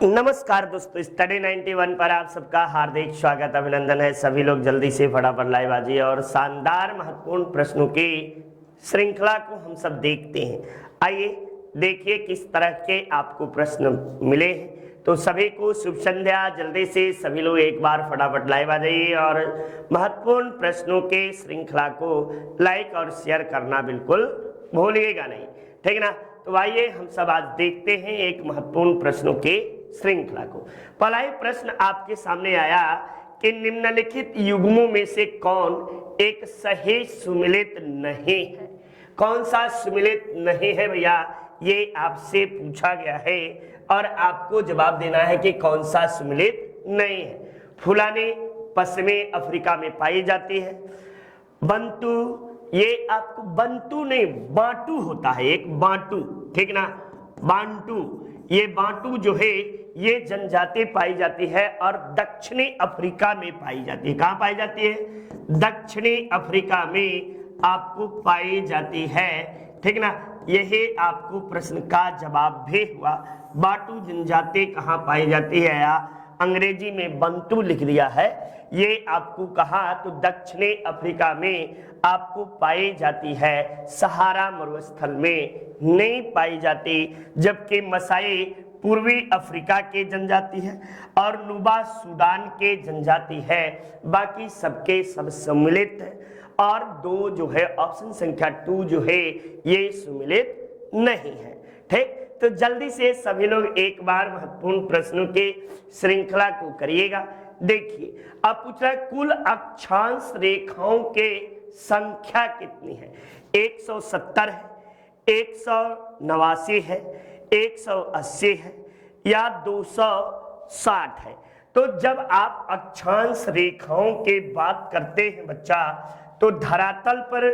नमस्कार दोस्तों, स्टडी 91 पर आप सबका हार्दिक स्वागत अभिनंदन है। सभी लोग जल्दी से फटाफट लाइव आ जाइए और शानदार महत्वपूर्ण प्रश्नों की श्रृंखला को हम सब देखते हैं। आइए देखिए किस तरह के आपको प्रश्न मिले हैं। तो सभी को शुभ संध्या। जल्दी से सभी लोग एक बार फटाफट लाइव आ जाइए और महत्वपूर्ण प्रश्नों के श्रृंखला को लाइक और शेयर करना बिल्कुल भूलिएगा नहीं, ठीक है ना। तो आइए हम सब आज देखते हैं एक महत्वपूर्ण प्रश्नों के श्रृंखला को। पहला ही प्रश्न आपके सामने आया कि निम्नलिखित युग्मों में से कौन एक सही सुमेलित नहीं है। कौन सा सुमेलित नहीं है भैया, ये आपसे पूछा गया है और आपको जवाब देना है कि कौन सा सुमेलित नहीं है। फुलानी पश्चिमी अफ्रीका में पाई जाती है। बंटू, ये आपको बंटू नहीं बांटू होता है, एक बांटू, ठीक ना, बांटू। ये बांटू जो है ये जनजाति पाई जाती है और दक्षिणी अफ्रीका में पाई जाती है। कहाँ पाई जाती है? दक्षिणी अफ्रीका में आपको पाई जाती है, ठीक ना। यही आपको प्रश्न का जवाब भी हुआ। बांटू जनजाति कहाँ पाई जाती है, या अंग्रेजी में बंटू लिख दिया है। ये आपको कहा तो दक्षिणी अफ्रीका में आपको पाई जाती है, सहारा मरुस्थल में नहीं पाई जाती। जबकि मसाई पूर्वी अफ्रीका के जनजाति है और नुबा सूडान के जनजाति है। बाकी सबके सब सम्मिलित है और दो जो है ऑप्शन संख्या 2 जो है ये सम्मिलित नहीं है, ठीक। तो जल्दी से सभी लोग एक बार महत्वपूर्ण प्रश्नों के श्रृंखला को करिएगा। देखिए अब पूछ रहा है कुल अक्षांश रेखाओं के संख्या कितनी है। 170 है, 189 है, 180 है या 260 है। तो जब आप अक्षांश रेखाओं की बात करते हैं बच्चा, तो धरातल पर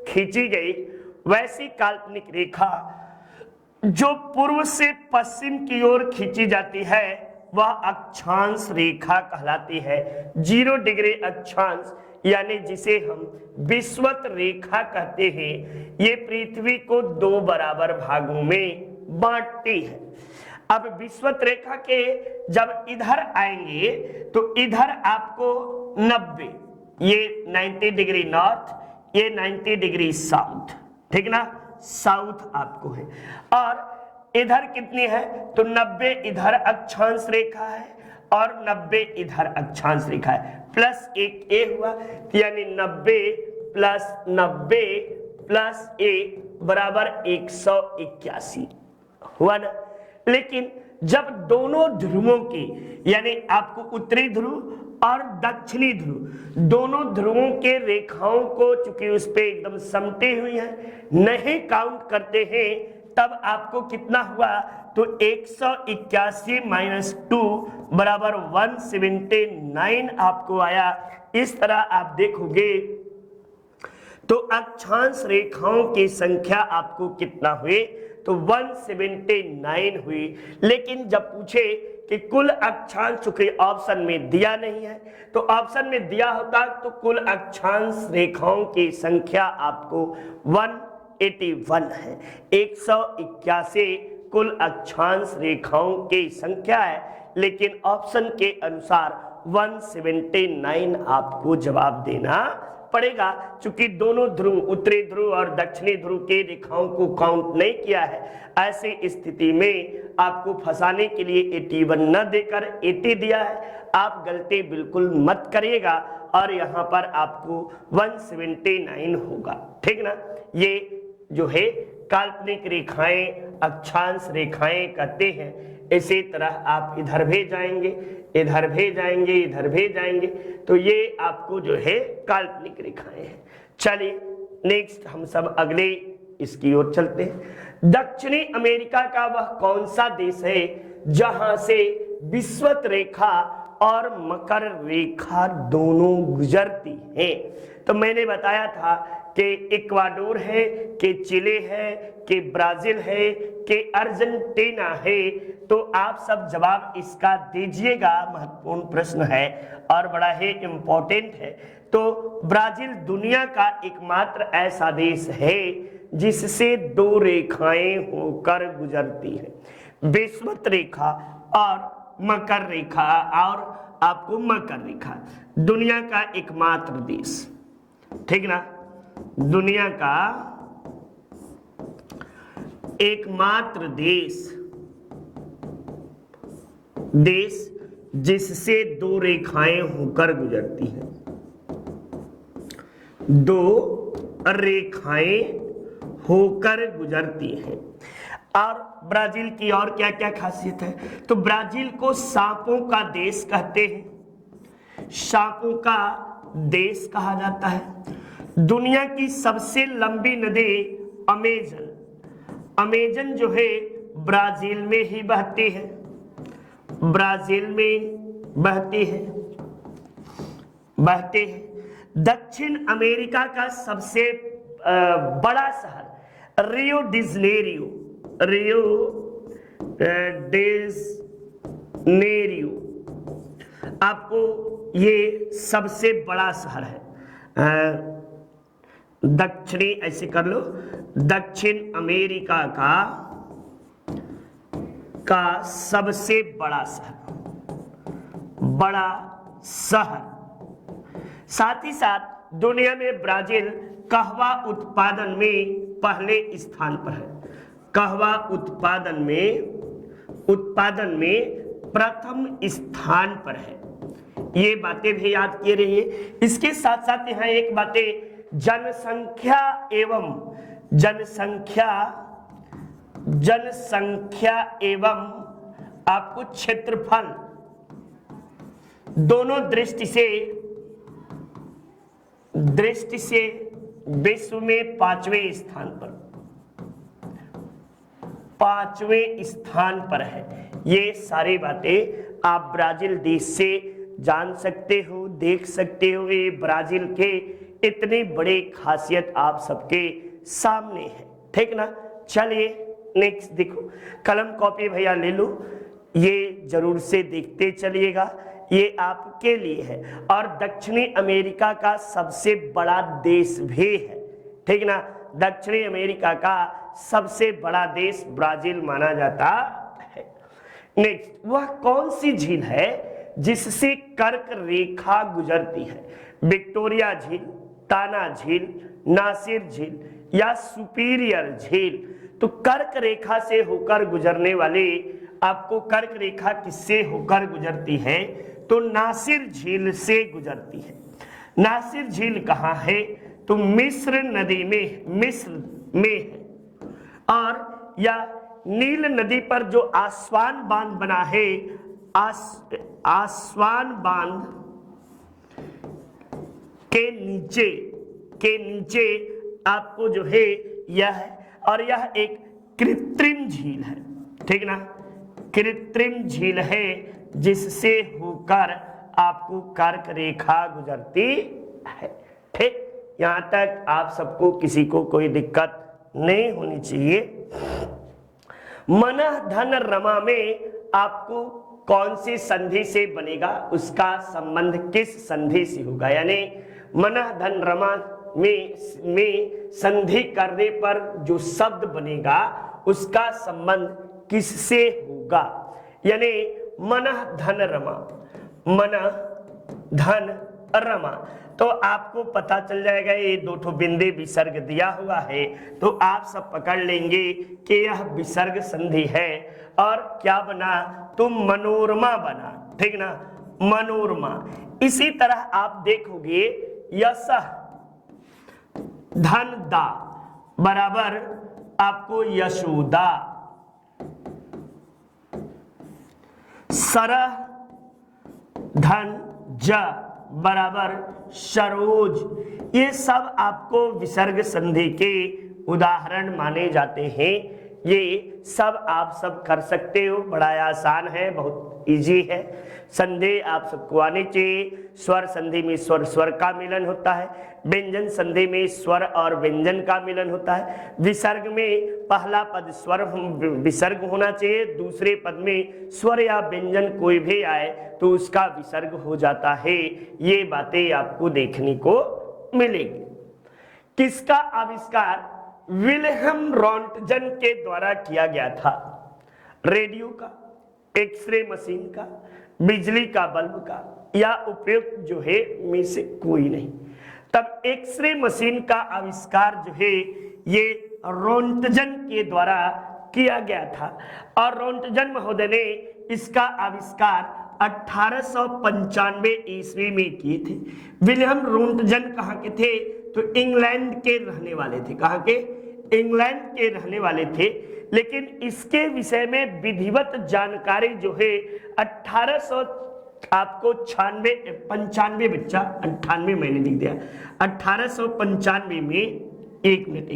खींची गई वैसी काल्पनिक रेखा जो पूर्व से पश्चिम की ओर खींची जाती है वह अक्षांश रेखा कहलाती है। 0 डिग्री अक्षांश यानी जिसे हम विषुवत रेखा कहते हैं, ये पृथ्वी को 2 बराबर भागों में बांटती है। अब विषुवत रेखा के जब इधर आएंगे तो इधर आपको 90, ये 90 डिग्री नॉर्थ, ये 90 डिग्री साउथ, ठीक ना, साउथ आपको है। और इधर कितनी है तो 90 इधर अक्षांश रेखा है और 90 इधर अक्षांश रेखा है, प्लस एक ए हुआ, यानी 90 प्लस 90 प्लस ए बराबर 181 हुआ ना। लेकिन जब दोनों ध्रुवों की यानी आपको उत्तरी ध्रुव और दक्षिणी ध्रुव दोनों ध्रुवों के रेखाओं को चूंकि उस पे एकदम समटे हुई है नहीं काउंट करते हैं, तब आपको कितना हुआ तो 181 माइनस 2 बराबर 179 आपको आया। इस तरह आप देखोगे तो अक्षांश रेखाओं की संख्या आपको कितना हुई तो 179 हुई। लेकिन जब पूछे कि कुल अक्षांश, चूंकि ऑप्शन में दिया नहीं है, तो ऑप्शन में दिया होता तो कुल अक्षांश रेखाओं की संख्या आपको 181 है। 181 कुल अक्षांश रेखाओं की संख्या है, लेकिन ऑप्शन के अनुसार 179 आपको जवाब देना पड़ेगा। चूंकि दोनों ध्रुव उत्तरी ध्रुव और दक्षिणी ध्रुव के रेखाओं को काउंट नहीं किया है, ऐसी स्थिति में आपको फंसाने के लिए 81 न देकर 80 दिया है। आप गलती बिल्कुल मत करिएगा और यहाँ पर आपको 179 होगा, ठीक ना। ये जो है काल्पनिक रेखाएं अक्षांश रेखाएं कहते हैं। इसी तरह आप इधर भी जाएंगे, इधर भी जाएंगे, इधर भी जाएंगे, तो ये आपको जो है काल्पनिक रेखाएं हैं। चलिए नेक्स्ट हम सब अगले इसकी ओर चलते हैं। दक्षिणी अमेरिका का वह कौन सा देश है जहां से विषुवत रेखा और मकर रेखा दोनों गुजरती हैं? तो मैंने बताया था कि इक्वाडोर है, कि चिले है, कि ब्राजील है, कि अर्जेंटीना है। तो आप सब जवाब इसका दीजिएगा, महत्वपूर्ण प्रश्न है और बड़ा ही इंपॉर्टेंट है। तो ब्राजील दुनिया का एकमात्र ऐसा देश है जिससे 2 रेखाएं होकर गुजरती हैं। विषुवत रेखा और मकर रेखा और आपको मकर रेखा, दुनिया का एकमात्र देश, ठीक ना, दुनिया का एकमात्र देश जिससे दो रेखाएं होकर गुजरती हैं, दो रेखाएं होकर गुजरती हैं। और ब्राजील की और क्या क्या खासियत है, तो ब्राजील को सांपों का देश कहते हैं, सांपों का देश कहा जाता है। दुनिया की सबसे लंबी नदी अमेजन जो है ब्राजील में ही बहती है, ब्राजील में बहते हैं। दक्षिण अमेरिका का सबसे बड़ा शहर रियो डी जेनेरियो, आपको ये सबसे बड़ा शहर है। दक्षिणी ऐसे कर लो, दक्षिण अमेरिका का सबसे बड़ा शहर। साथ ही साथ दुनिया में ब्राजील कहवा उत्पादन में पहले स्थान पर है, कहवा उत्पादन में प्रथम स्थान पर है। ये बातें भी याद किए रहिए। इसके साथ साथ यहाँ एक बातें, जनसंख्या एवं आपको क्षेत्रफल दोनों दृष्टि से विश्व में पांचवें स्थान पर है। ये सारी बातें आप ब्राजील देश से जान सकते हो, देख सकते हो। ये ब्राजील के इतनी बड़ी खासियत आप सबके सामने है, ठीक ना। चलिए नेक्स्ट देखो, कलम कॉपी भैया ले लो, ये जरूर से देखते चलिएगा, ये आपके लिए है। और दक्षिणी अमेरिका का सबसे बड़ा देश भी है, ठीक ना। दक्षिणी अमेरिका का सबसे बड़ा देश ब्राजील माना जाता है। नेक्स्ट, वह कौन सी झील है जिससे कर्क रेखा गुजरती है? विक्टोरिया झील, ताना झील, नासिर झील या सुपीरियर झील? तो कर्क रेखा से होकर गुजरने वाले, आपको कर्क रेखा किससे होकर गुजरती है? तो नासिर झील से गुजरती है। नासिर झील कहाँ है? तो मिस्र नदी में है। और या नील नदी पर जो आसवान बांध बना है, आसवान बांध के नीचे आपको जो है यह है। और यह एक कृत्रिम झील है, ठीक ना, कृत्रिम झील है जिससे होकर आपको कर्क रेखा गुजरती है, ठीक। यहां तक आप सबको किसी को कोई दिक्कत नहीं होनी चाहिए। मनः धन रमा में आपको कौन सी संधि से बनेगा, उसका संबंध किस संधि से होगा? यानी मनः धन रमा में संधि करने पर जो शब्द बनेगा उसका संबंध किससे होगा? यानी मनः धन रमा, मनः धन रमा, तो आपको पता चल जाएगा। ये दो ठो बिंदे विसर्ग दिया हुआ है, तो आप सब पकड़ लेंगे कि यह विसर्ग संधि है। और क्या बना? तो मनोरमा बना, ठीक ना, मनोरमा। इसी तरह आप देखोगे यशः धन दा बराबर आपको यशोदा, सरह धन ज बराबर सरोज। ये सब आपको विसर्ग संधि के उदाहरण माने जाते हैं। ये सब आप सब कर सकते हो, बड़ा आसान है, बहुत इजी है। संधि आप सबको आनी चाहिए। स्वर संधि में स्वर का मिलन होता है, व्यंजन संधि में स्वर और व्यंजन का मिलन होता है। विसर्ग में पहला पद स्वर विसर्ग होना चाहिए, दूसरे पद में स्वर या व्यंजन कोई भी आए तो उसका विसर्ग हो जाता है। ये बातें आपको देखने को मिलेगी। किसका आविष्कार विल्हेम रॉन्टजन के द्वारा किया गया था? रेडियो का, एक्सरे मशीन का, बिजली का बल्ब का, या उपयुक्त जो है में से कोई नहीं। तब एक्सरे मशीन का आविष्कार जो है ये रोंटगन के द्वारा किया गया था और रोंटगन महोदय ने इसका आविष्कार 1895 ईस्वी में किए थे। विलियम रोंटगन कहाँ के थे? तो इंग्लैंड के रहने वाले थे। कहाँ के? इंग्लैंड के रहने वाले थे। लेकिन इसके विषय में विधिवत जानकारी जो है 1800 आपको 95 बच्चा 98 मैंने लिख दिया 1895 में, एक मिनट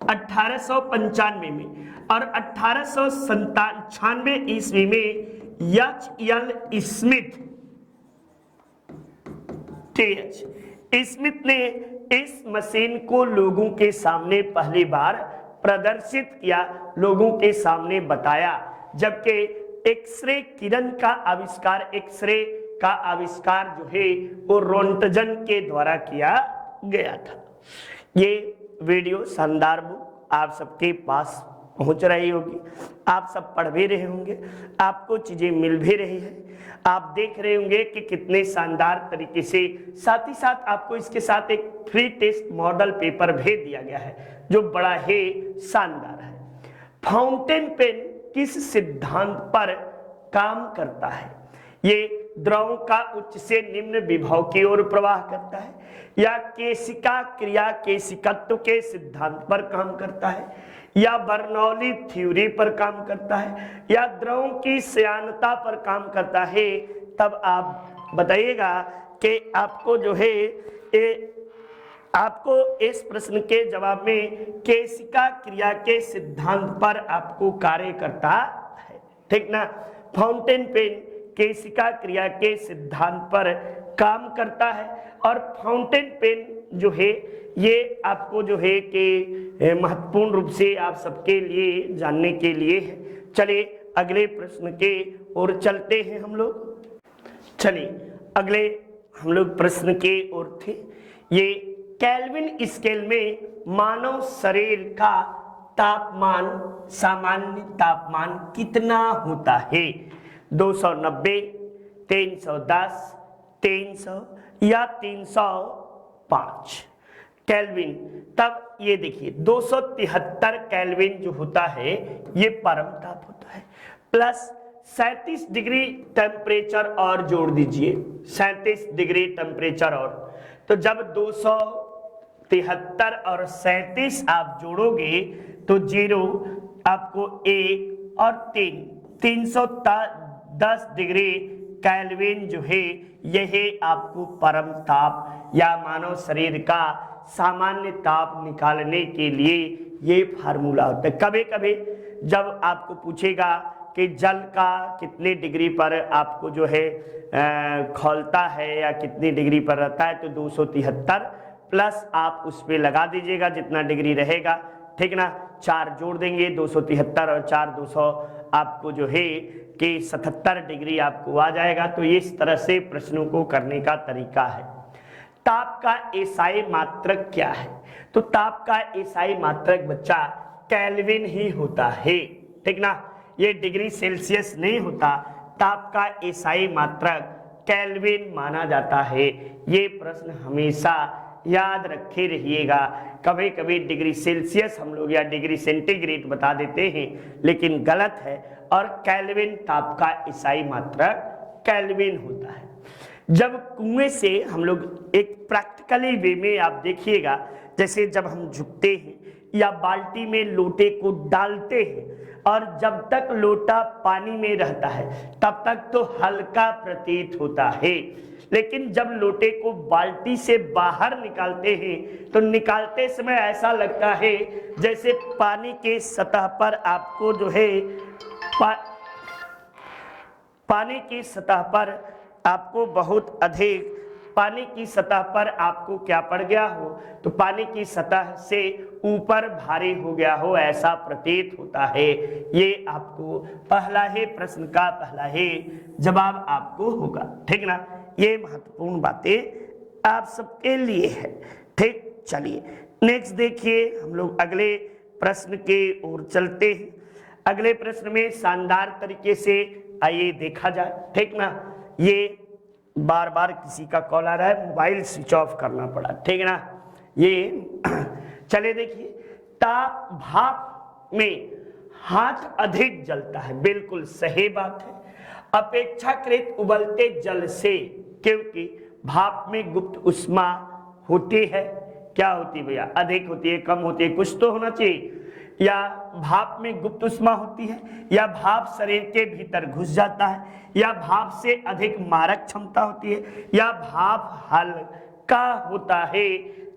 1895 में और 1897 ईस्वी में एच.एल. स्मिथ ने इस मशीन को लोगों के सामने पहली बार प्रदर्शित किया, लोगों के सामने बताया। जबकि एक्सरे किरण का आविष्कार, एक्सरे का आविष्कार जो है वो रोंटगन के द्वारा किया गया था। ये वीडियो शानदार बुक आप सबके पास पहुंच रही होगी, आप सब पढ़ भी रहे होंगे, आपको चीजें मिल भी रही है, आप देख रहे होंगे कि कितने शानदार तरीके से। साथ ही साथ आपको इसके साथ एक फ्री टेस्ट मॉडल पेपर भेज दिया गया है जो बड़ा ही शानदार है। फाउंटेन पेन किस सिद्धांत पर काम करता है? ये द्रव का उच्च से निम्न विभव की ओर प्रवाह करता है, या केशिका क्रिया केशिकत्व के सिद्धांत पर काम करता है, या बर्नौली थ्योरी पर काम करता है, या द्रव की श्यानता पर काम करता है? तब आप बताइएगा कि आपको जो है आपको इस प्रश्न के जवाब में केशिका क्रिया के सिद्धांत पर आपको कार्य करता है, ठीक ना। फाउंटेन पेन केशिका क्रिया के सिद्धांत पर काम करता है और फाउंटेन पेन जो है ये आपको जो है कि महत्वपूर्ण रूप से आप सबके लिए जानने के लिए है। चलिए अगले प्रश्न के ओर चलते हैं हम लोग। चलिए अगले हम लोग प्रश्न के ओर थे। ये केल्विन स्केल में मानव शरीर का तापमान, सामान्य तापमान कितना होता है? 290, 310, 300 या 305 केल्विन। तब ये देखिए 273 केल्विन जो होता है ये परम ताप होता है, प्लस 37 डिग्री टेम्परेचर और जोड़ दीजिए, 37 डिग्री टेम्परेचर और, तो जब 273 और 37 आप जोड़ोगे तो 0 आपको 1 और 310 डिग्री केल्विन जो है यही आपको परम ताप या मानव शरीर का सामान्य ताप निकालने के लिए ये फार्मूला होता है। कभी कभी जब आपको पूछेगा कि जल का कितने डिग्री पर आपको जो है खौलता है या कितनी डिग्री पर रहता है, तो 273 प्लस आप उस पर लगा दीजिएगा जितना डिग्री रहेगा, ठीक ना। 4 जोड़ देंगे, 273 और 4 200 आपको जो है कि 77 डिग्री आपको आ जाएगा। तो इस तरह से प्रश्नों को करने का तरीका है। ताप का एसआई मात्रक क्या है? तो ताप का एसआई मात्रक बच्चा केल्विन ही होता है, ठीक ना। ये डिग्री सेल्सियस नहीं होता, ताप का एसआई मात्रक केल्विन माना जाता है। ये प्रश्न हमेशा याद रखे रहिएगा। कभी कभी डिग्री सेल्सियस हम लोग या डिग्री सेंटीग्रेड बता देते हैं, लेकिन गलत है, और केल्विन ताप का एसआई मात्रक केल्विन होता है। जब कुएं से हम लोग एक प्रैक्टिकली वे में आप देखिएगा, जैसे जब हम झुकते हैं या बाल्टी में लोटे को डालते हैं और जब तक लोटा पानी में रहता है तब तक तो हल्का प्रतीत होता है, लेकिन जब लोटे को बाल्टी से बाहर निकालते हैं तो निकालते समय ऐसा लगता है जैसे पानी के सतह पर आपको जो है पानी की सतह पर आपको बहुत अधिक पानी की सतह पर आपको क्या पड़ गया हो, तो पानी की सतह से ऊपर भारी हो गया हो, ऐसा प्रतीत होता है। ये आपको पहला ही प्रश्न का पहला ही जवाब आपको होगा, ठीक ना। ये महत्वपूर्ण बातें आप सबके लिए है, ठीक। चलिए नेक्स्ट देखिए, हम लोग अगले प्रश्न के ओर चलते हैं। अगले प्रश्न में शानदार तरीके से आइए देखा जाए, ठीक ना। ये बार बार किसी का कॉल आ रहा है, मोबाइल स्विच ऑफ करना पड़ा, ठीक है ना। ये चले देखिए, ताप भाप में हाथ अधिक जलता है, बिल्कुल सही बात है, अपेक्षाकृत उबलते जल से, क्योंकि भाप में गुप्त उष्मा होती है। क्या होती है भैया? अधिक होती है, कम होती है, कुछ तो होना चाहिए। या भाप में गुप्त उष्मा होती है, या भाप शरीर के भीतर घुस जाता है, या भाप से अधिक मारक क्षमता होती है, या भाप हल्का होता है।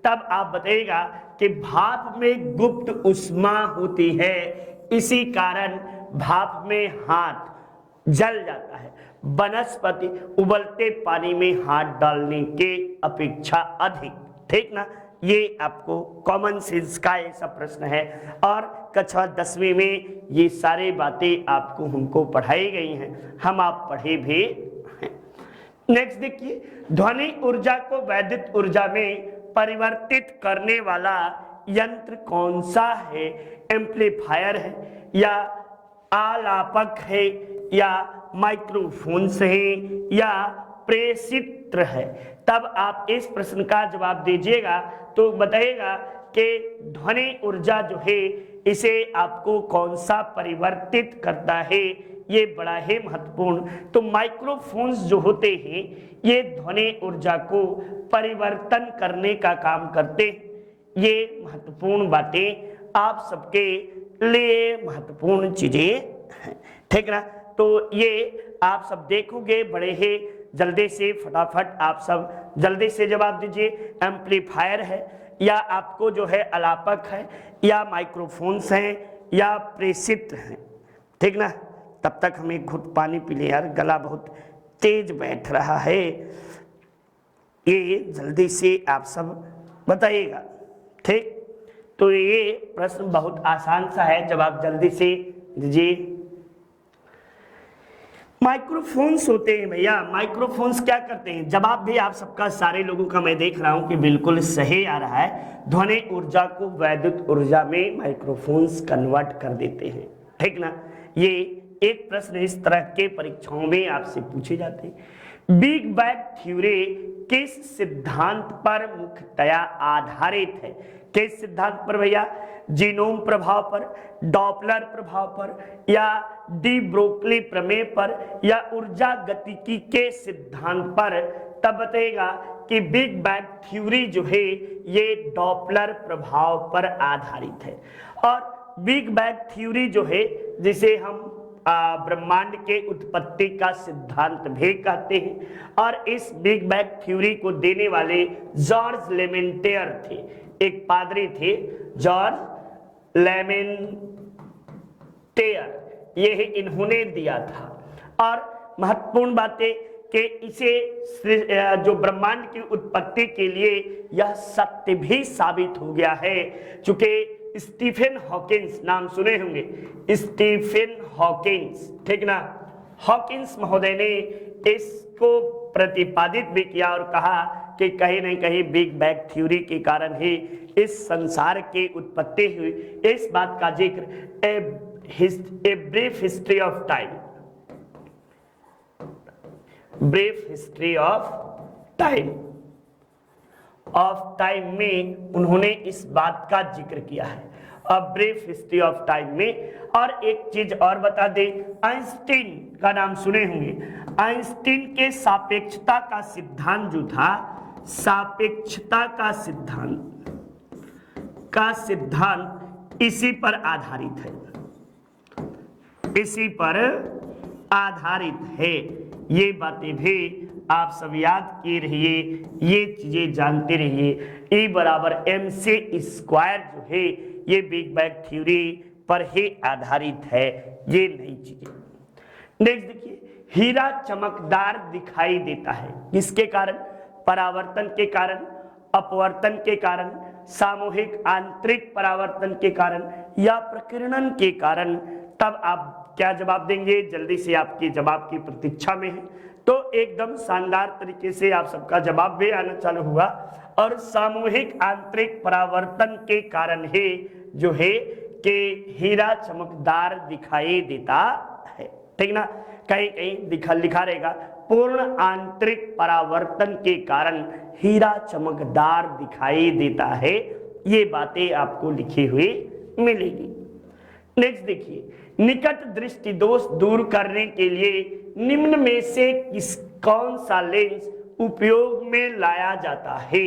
तब आप बताइएगा कि भाप में गुप्त उष्मा होती है, इसी कारण भाप में हाथ जल जाता है। वनस्पति उबलते पानी में हाथ डालने के अपेक्षा अधिक, ठीक ना। ये आपको कॉमन सेंस का ऐसा प्रश्न है, और कक्षा 10वीं में ये सारी बातें आपको हमको पढ़ाई गई हैं, हम आप पढ़े भी हैं। नेक्स्ट देखिए, ध्वनि ऊर्जा को वैद्युत ऊर्जा में परिवर्तित करने वाला यंत्र कौन सा है? एम्पलीफायर है, या आलापक है, या माइक्रोफोन्स है, या प्रेषित्र है? तब आप इस प्रश्न का जवाब दीजिएगा तो बताइएगा कि ध्वनि ऊर्जा जो है इसे आपको कौन सा परिवर्तित करता है। ये बड़ा ही महत्वपूर्ण, तो माइक्रोफोन्स जो होते हैं ये ध्वनि ऊर्जा को परिवर्तन करने का काम करते हैं। ये महत्वपूर्ण बातें आप सबके लिए महत्वपूर्ण चीजें हैं, ठीक ना। तो ये आप सब देखोगे, बड़े ही जल्दी से फटाफट आप सब जल्दी से जवाब दीजिए। एम्पलीफायर है, या आपको जो है अलापक है, या माइक्रोफोन्स हैं, या प्रेषित्र हैं, ठीक ना। तब तक हमें घुट पानी पी ले यार, गला बहुत तेज बैठ रहा है। ये जल्दी से आप सब बताइएगा, ठीक। तो ये प्रश्न बहुत आसान सा है, जवाब जल्दी से दीजिए। माइक्रोफोन्स होते हैं भैया, माइक्रोफोन्स क्या करते हैं? जवाब भी आप सबका, सारे लोगों का मैं देख रहा हूं कि बिल्कुल सही आ रहा है। ध्वनि ऊर्जा को वैद्युत ऊर्जा में माइक्रोफोन्स कन्वर्ट कर देते हैं, ठीक ना। ये एक प्रश्न इस तरह के परीक्षाओं में आपसे पूछे जाते हैं। बिग बैंग थ्योरी किस सिद्धांत पर मुख्यतया आधारित है? किस सिद्धांत पर भैया? जीनोम प्रभाव पर, डॉपलर प्रभाव पर, या डी ब्रोगली प्रमेय पर, या ऊर्जा गतिकी के सिद्धांत पर? तब बताएगा कि बिग बैंग थ्योरी जो है ये डॉपलर प्रभाव पर आधारित है। और बिग बैंग थ्योरी जो है, जिसे हम ब्रह्मांड के उत्पत्ति का सिद्धांत भी कहते हैं, और इस बिग बैंग थ्योरी को देने वाले जॉर्ज लेमेंटियर थे, एक पादरी थे, जॉर्ज लेमेंटियर, यह इन्होंने दिया था। और महत्वपूर्ण बातें कि इसे जो ब्रह्मांड की उत्पत्ति के लिए यह सत्य भी साबित हो गया है, चूंकि स्टीफन हॉकिंस, नाम सुने होंगे, स्टीफन हॉकिंस, ठीक ना। हॉकिंस महोदय ने इसको प्रतिपादित भी किया और कहा कि कहीं न कहीं बिग बैंग थ्योरी के कारण ही इस संसार की उत्पत्ति हुई। इस बात का जिक्र a brief history of time, brief history of time में उन्होंने इस बात का जिक्र किया है, a brief history of time में। और एक चीज और बता दें, आइंस्टीन का नाम सुने होंगे। आइंस्टीन के सापेक्षता का सिद्धांत जो था, सापेक्षता का सिद्धांत इसी पर आधारित है, इसी पर आधारित है। ये बातें भी आप सब याद किए रहिए, ये चीजें जानते रहिए। E बराबर mc² जो है ये बिग बैंग थ्योरी पर ही आधारित है, ये नई चीजें। नेक्स्ट देखिए, हीरा चमकदार दिखाई देता है किसके कारण? परावर्तन के कारण, अपवर्तन के कारण, सामूहिक आंतरिक परावर्तन के कारण, या प्रकीर्णन के कारण? तब आप क्या जवाब देंगे? जल्दी से आपके जवाब की प्रतीक्षा में है। तो एकदम शानदार तरीके से आप सबका जवाब भी आना चालू हुआ। और सामूहिक आंतरिक परावर्तन के कारण ही जो है के हीरा चमकदार दिखाई देता है, ठीक ना। कहीं कहीं लिखा रहेगा पूर्ण आंतरिक परावर्तन के कारण हीरा चमकदार दिखाई देता है। ये बातें आपको लिखी हुई मिलेगी। नेक्स्ट देखिए, निकट दृष्टि दोष दूर करने के लिए निम्न में से कौन सा लेंस उपयोग में लाया जाता है।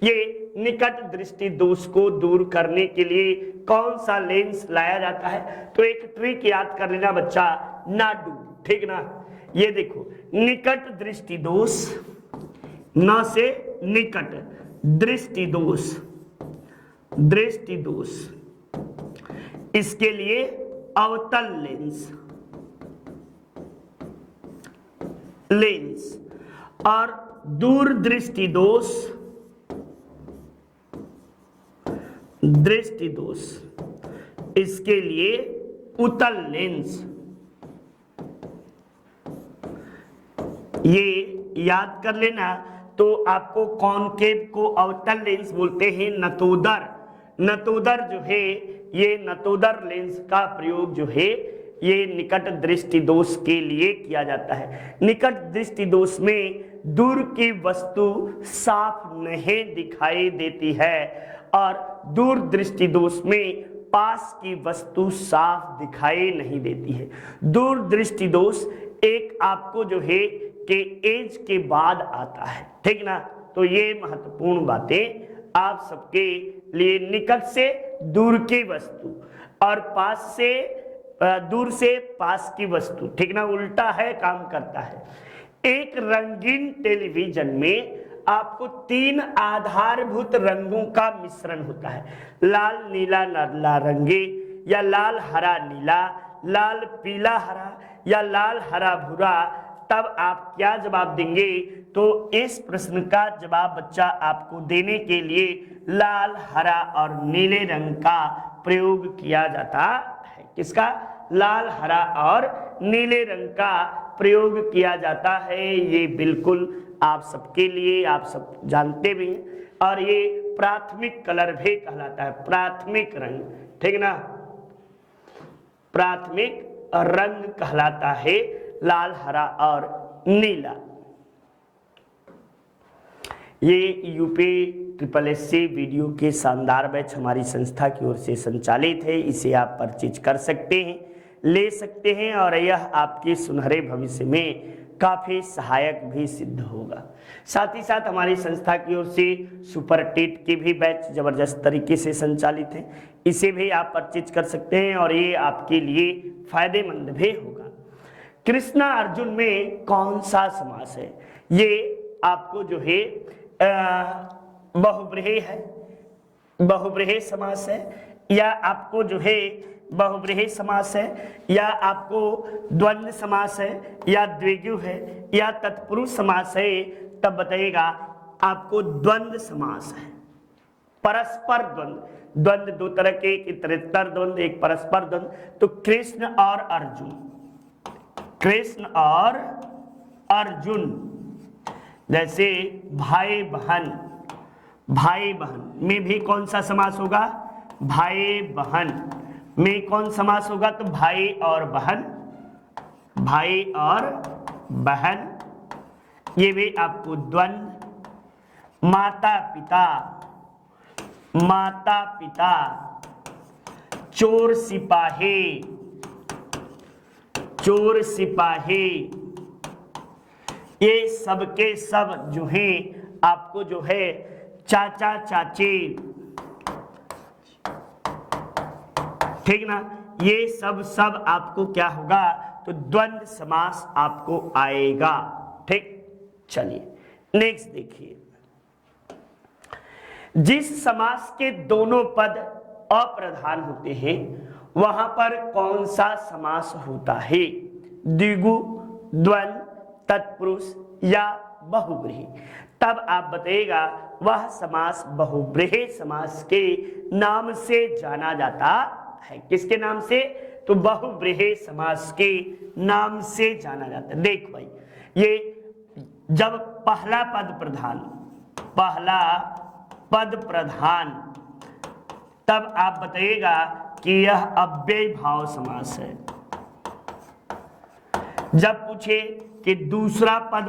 ये निकट दृष्टि दोष को दूर करने के लिए कौन सा लेंस लाया जाता है। तो एक ट्रिक याद कर लेना बच्चा, नाडू, ठीक ना। ये देखो, निकट दृष्टि दोष, न से निकट दृष्टि दोष, दृष्टि दोष, इसके लिए अवतल लेंस और दूर दृष्टि दोष, दृष्टि दोष, इसके लिए उत्तल लेंस। ये याद कर लेना। तो आपको कॉनकेव को अवतल लेंस बोलते हैं। नतोदर जो है, ये नतोदर लेंस का प्रयोग जो है ये निकट दृष्टि दोष के लिए किया जाता है। निकट दृष्टि दोष में दूर की वस्तु साफ नहीं दिखाई देती है और दूर दृष्टि दोष में पास की वस्तु साफ दिखाई नहीं देती है। दूर दृष्टि दोष एक आपको जो है कि एज के बाद आता है, ठीक ना। तो ये महत्वपूर्ण बातें आप सबके लिए, निकट से दूर की वस्तु और पास से दूर से पास की वस्तु, ठीक ना, उल्टा है, काम करता है। एक रंगीन टेलीविजन में आपको 3 आधारभूत रंगों का मिश्रण होता है, लाल नीला नारंगी, या लाल हरा नीला, लाल पीला हरा, या लाल हरा भूरा। तब आप क्या जवाब देंगे। तो इस प्रश्न का जवाब बच्चा आपको देने के लिए लाल हरा और नीले रंग का प्रयोग किया जाता है। किसका? लाल हरा और नीले रंग का प्रयोग किया जाता है। ये बिल्कुल आप सबके लिए, आप सब जानते भी हैं। और ये प्राथमिक कलर भी कहलाता है, प्राथमिक रंग, ठीक ना, प्राथमिक रंग कहलाता है लाल हरा और नीला। ये यूपी SSSC वीडियो के शानदार बैच हमारी संस्था की ओर से संचालित है। इसे आप परचेज कर सकते हैं, ले सकते हैं और यह आपके सुनहरे भविष्य में काफी सहायक भी सिद्ध होगा। साथ ही साथ हमारी संस्था की ओर से सुपर टेट के भी बैच जबरदस्त तरीके से संचालित है, इसे भी आप परचेज कर सकते हैं और ये आपके लिए फायदेमंद भी होगा। कृष्णा अर्जुन में कौन सा समास है? ये आपको जो है बहुब्रीहि है, बहुब्रीहि समास है, या आपको जो है बहुब्रीहि समास है, या आपको द्वंद्व समास है, या द्विगु है, या तत्पुरुष समास है। तब बताइएगा आपको द्वंद्व समास है। परस्पर द्वंद्व, द्वंद्व दो तरह के, एक इतरेतर द्वंद्व, एक परस्पर द्वंद्व। तो कृष्ण और अर्जुन, कृष्ण और अर्जुन, जैसे भाई बहन, भाई बहन में भी कौन सा समास होगा? भाई बहन में कौन समास होगा? तो भाई और बहन, भाई और बहन, ये भी आपको द्वंद्व। माता पिता, माता पिता, चोर सिपाही, चोर सिपाही, ये सब के सब जो है आपको जो है चाचा चाची, ठीक ना, ये सब आपको क्या होगा? तो द्वंद्व समास आपको आएगा। ठीक, चलिए नेक्स्ट देखिए। जिस समास के दोनों पद अप्रधान होते हैं वहां पर कौन सा समास होता है? द्विगु, द्वंद्व, तत्पुरुष या बहुब्रीहि? तब आप बताइएगा वह समास बहुब्रीहि समास के नाम से जाना जाता है। किसके नाम से? तो बहुब्रीहि समास के नाम से जाना जाता है। देख भाई, ये जब पहला पद प्रधान, पहला पद प्रधान, तब आप बताइएगा कि यह अव्यय भाव समास है। जब पूछे कि दूसरा पद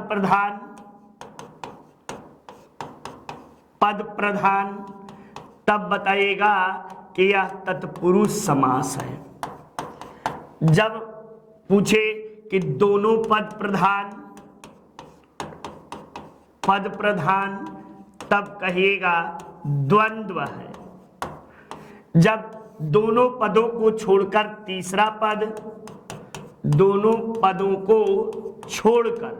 प्रधान तब बताइएगा कि यह तत्पुरुष समास है। जब पूछे कि दोनों पद प्रधान तब कहिएगा द्वंद्व है। जब दोनों पदों को छोड़कर तीसरा पद, दोनों पदों को छोड़कर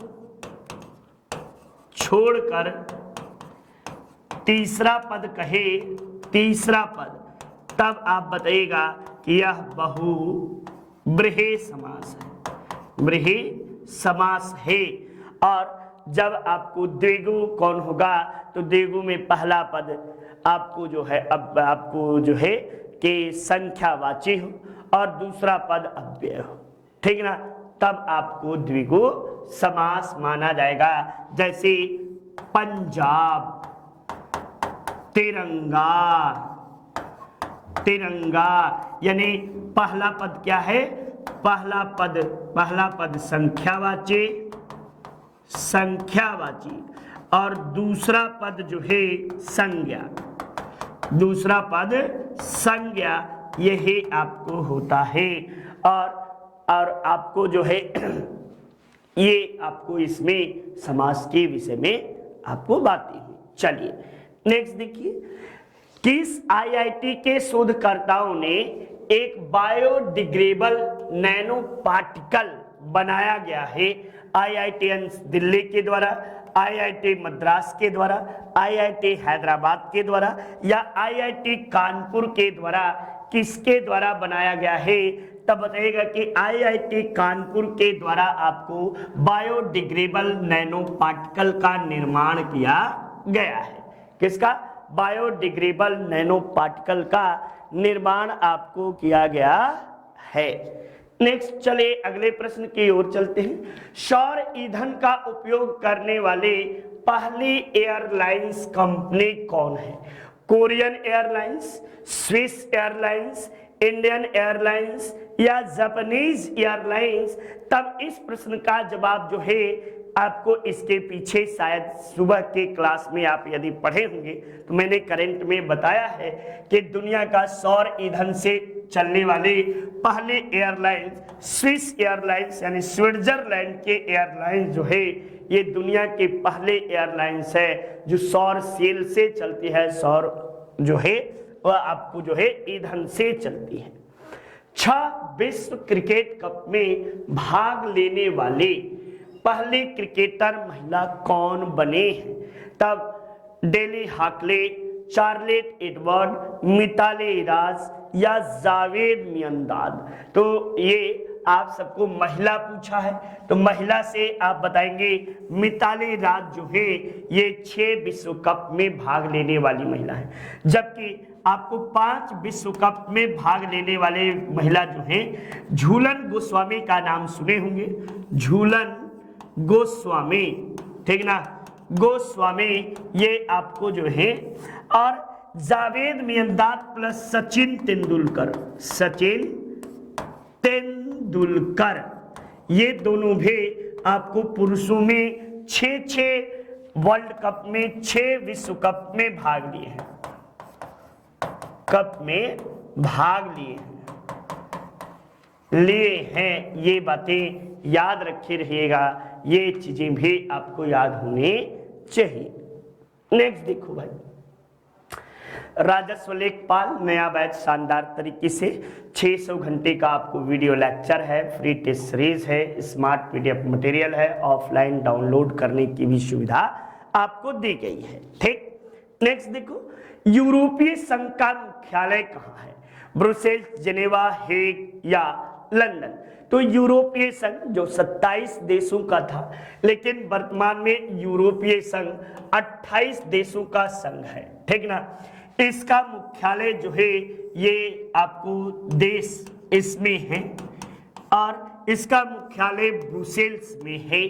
तीसरा पद कहे, तीसरा पद, तब आप बताइएगा कि यह बहुब्रीहि समास है, ब्रीहि समास है। और जब आपको द्विगु कौन होगा तो द्विगु में पहला पद आपको जो है अब आपको जो है कि संख्यावाची हो और दूसरा पद अव्यय हो, ठीक ना, तब आपको द्विगु समास माना जाएगा। जैसे पंजाब, तिरंगा, यानी पहला पद क्या है, पहला पद संख्यावाची और दूसरा पद जो है संज्ञा, यही आपको होता है। और आपको जो है ये आपको इसमें समास के विषय में आपको बातें हुई। चलिए नेक्स्ट देखिए, किस आईआईटी के शोधकर्ताओं ने एक बायोडिग्रेडेबल नैनो पार्टिकल बनाया गया है? आईआईटीएन दिल्ली के द्वारा, आईआईटी मद्रास के द्वारा, आईआईटी हैदराबाद के द्वारा या आईआईटी कानपुर के द्वारा? किसके द्वारा बनाया गया है? तब बताइएगा कि आईआईटी कानपुर के द्वारा आपको बायोडिग्रेडेबल नैनो पार्टिकल का निर्माण किया गया है। किसका? बायोडिग्रेडेबल नैनो पार्टिकल का निर्माण आपको किया गया है। नेक्स्ट चलिए अगले प्रश्न की ओर चलते हैं। सौर ईंधन का उपयोग करने वाले पहली एयरलाइंस कंपनी कौन है? Korean airlines, Swiss airlines, Indian airlines या जापानीज एयरलाइंस? तब इस प्रश्न का जवाब जो है आपको इसके पीछे शायद सुबह के क्लास में आप यदि पढ़े होंगे तो मैंने करंट में बताया है कि दुनिया का सौर ईंधन से चलने वाले पहले एयरलाइंस स्विस एयरलाइंस यानी स्विट्जरलैंड के एयरलाइंस जो है ये दुनिया के पहले एयरलाइंस है जो सौर सेल से चलती है। सौर जो है वह आपको जो है ईंधन से चलती है। 6 विश्व क्रिकेट कप में भाग लेने वाले पहले क्रिकेटर महिला कौन बने हैं? तब डेली हाकले, चार्लेट एडवर्ड, मिताली राज या जावेद मियांदाद? तो ये आप सबको महिला पूछा है तो महिला से आप बताएंगे मिताली राज जो है ये 6 विश्व कप में भाग लेने वाली महिला है। जबकि आपको 5 विश्व कप में भाग लेने वाले महिला जो है झूलन गोस्वामी का नाम सुने होंगे। झूलन गोस्वामी, ठीक ना, गोस्वामी ये आपको जो है। और जावेद मियांदाद प्लस सचिन तेंदुलकर, ये दोनों भी आपको पुरुषों में 6 वर्ल्ड कप में 6 विश्व कप में भाग लिए हैं, लिए हैं। ये बातें याद रखे रहिएगा, ये चीजें भी आपको याद होनी चाहिए। नेक्स्ट देखो भाई, राजस्व लेखपाल नया बैच शानदार तरीके से 600 घंटे का आपको वीडियो लेक्चर है, फ्री टेस्ट सीरीज है, स्मार्ट पीडीएफ मटेरियल है, ऑफलाइन डाउनलोड करने की भी सुविधा आपको दी गई है। ठीक, नेक्स्ट देखो, यूरोपीय संघ का मुख्यालय कहाँ है? ब्रुसेल्स, जेनेवा, हेग या लंदन? तो यूरोपीय संघ जो 27 देशों का था, लेकिन वर्तमान में यूरोपीय संघ 28 देशों का संघ है, ठीक ना। इसका मुख्यालय जो है ये आपको देश इसमें है और इसका मुख्यालय ब्रुसेल्स में है।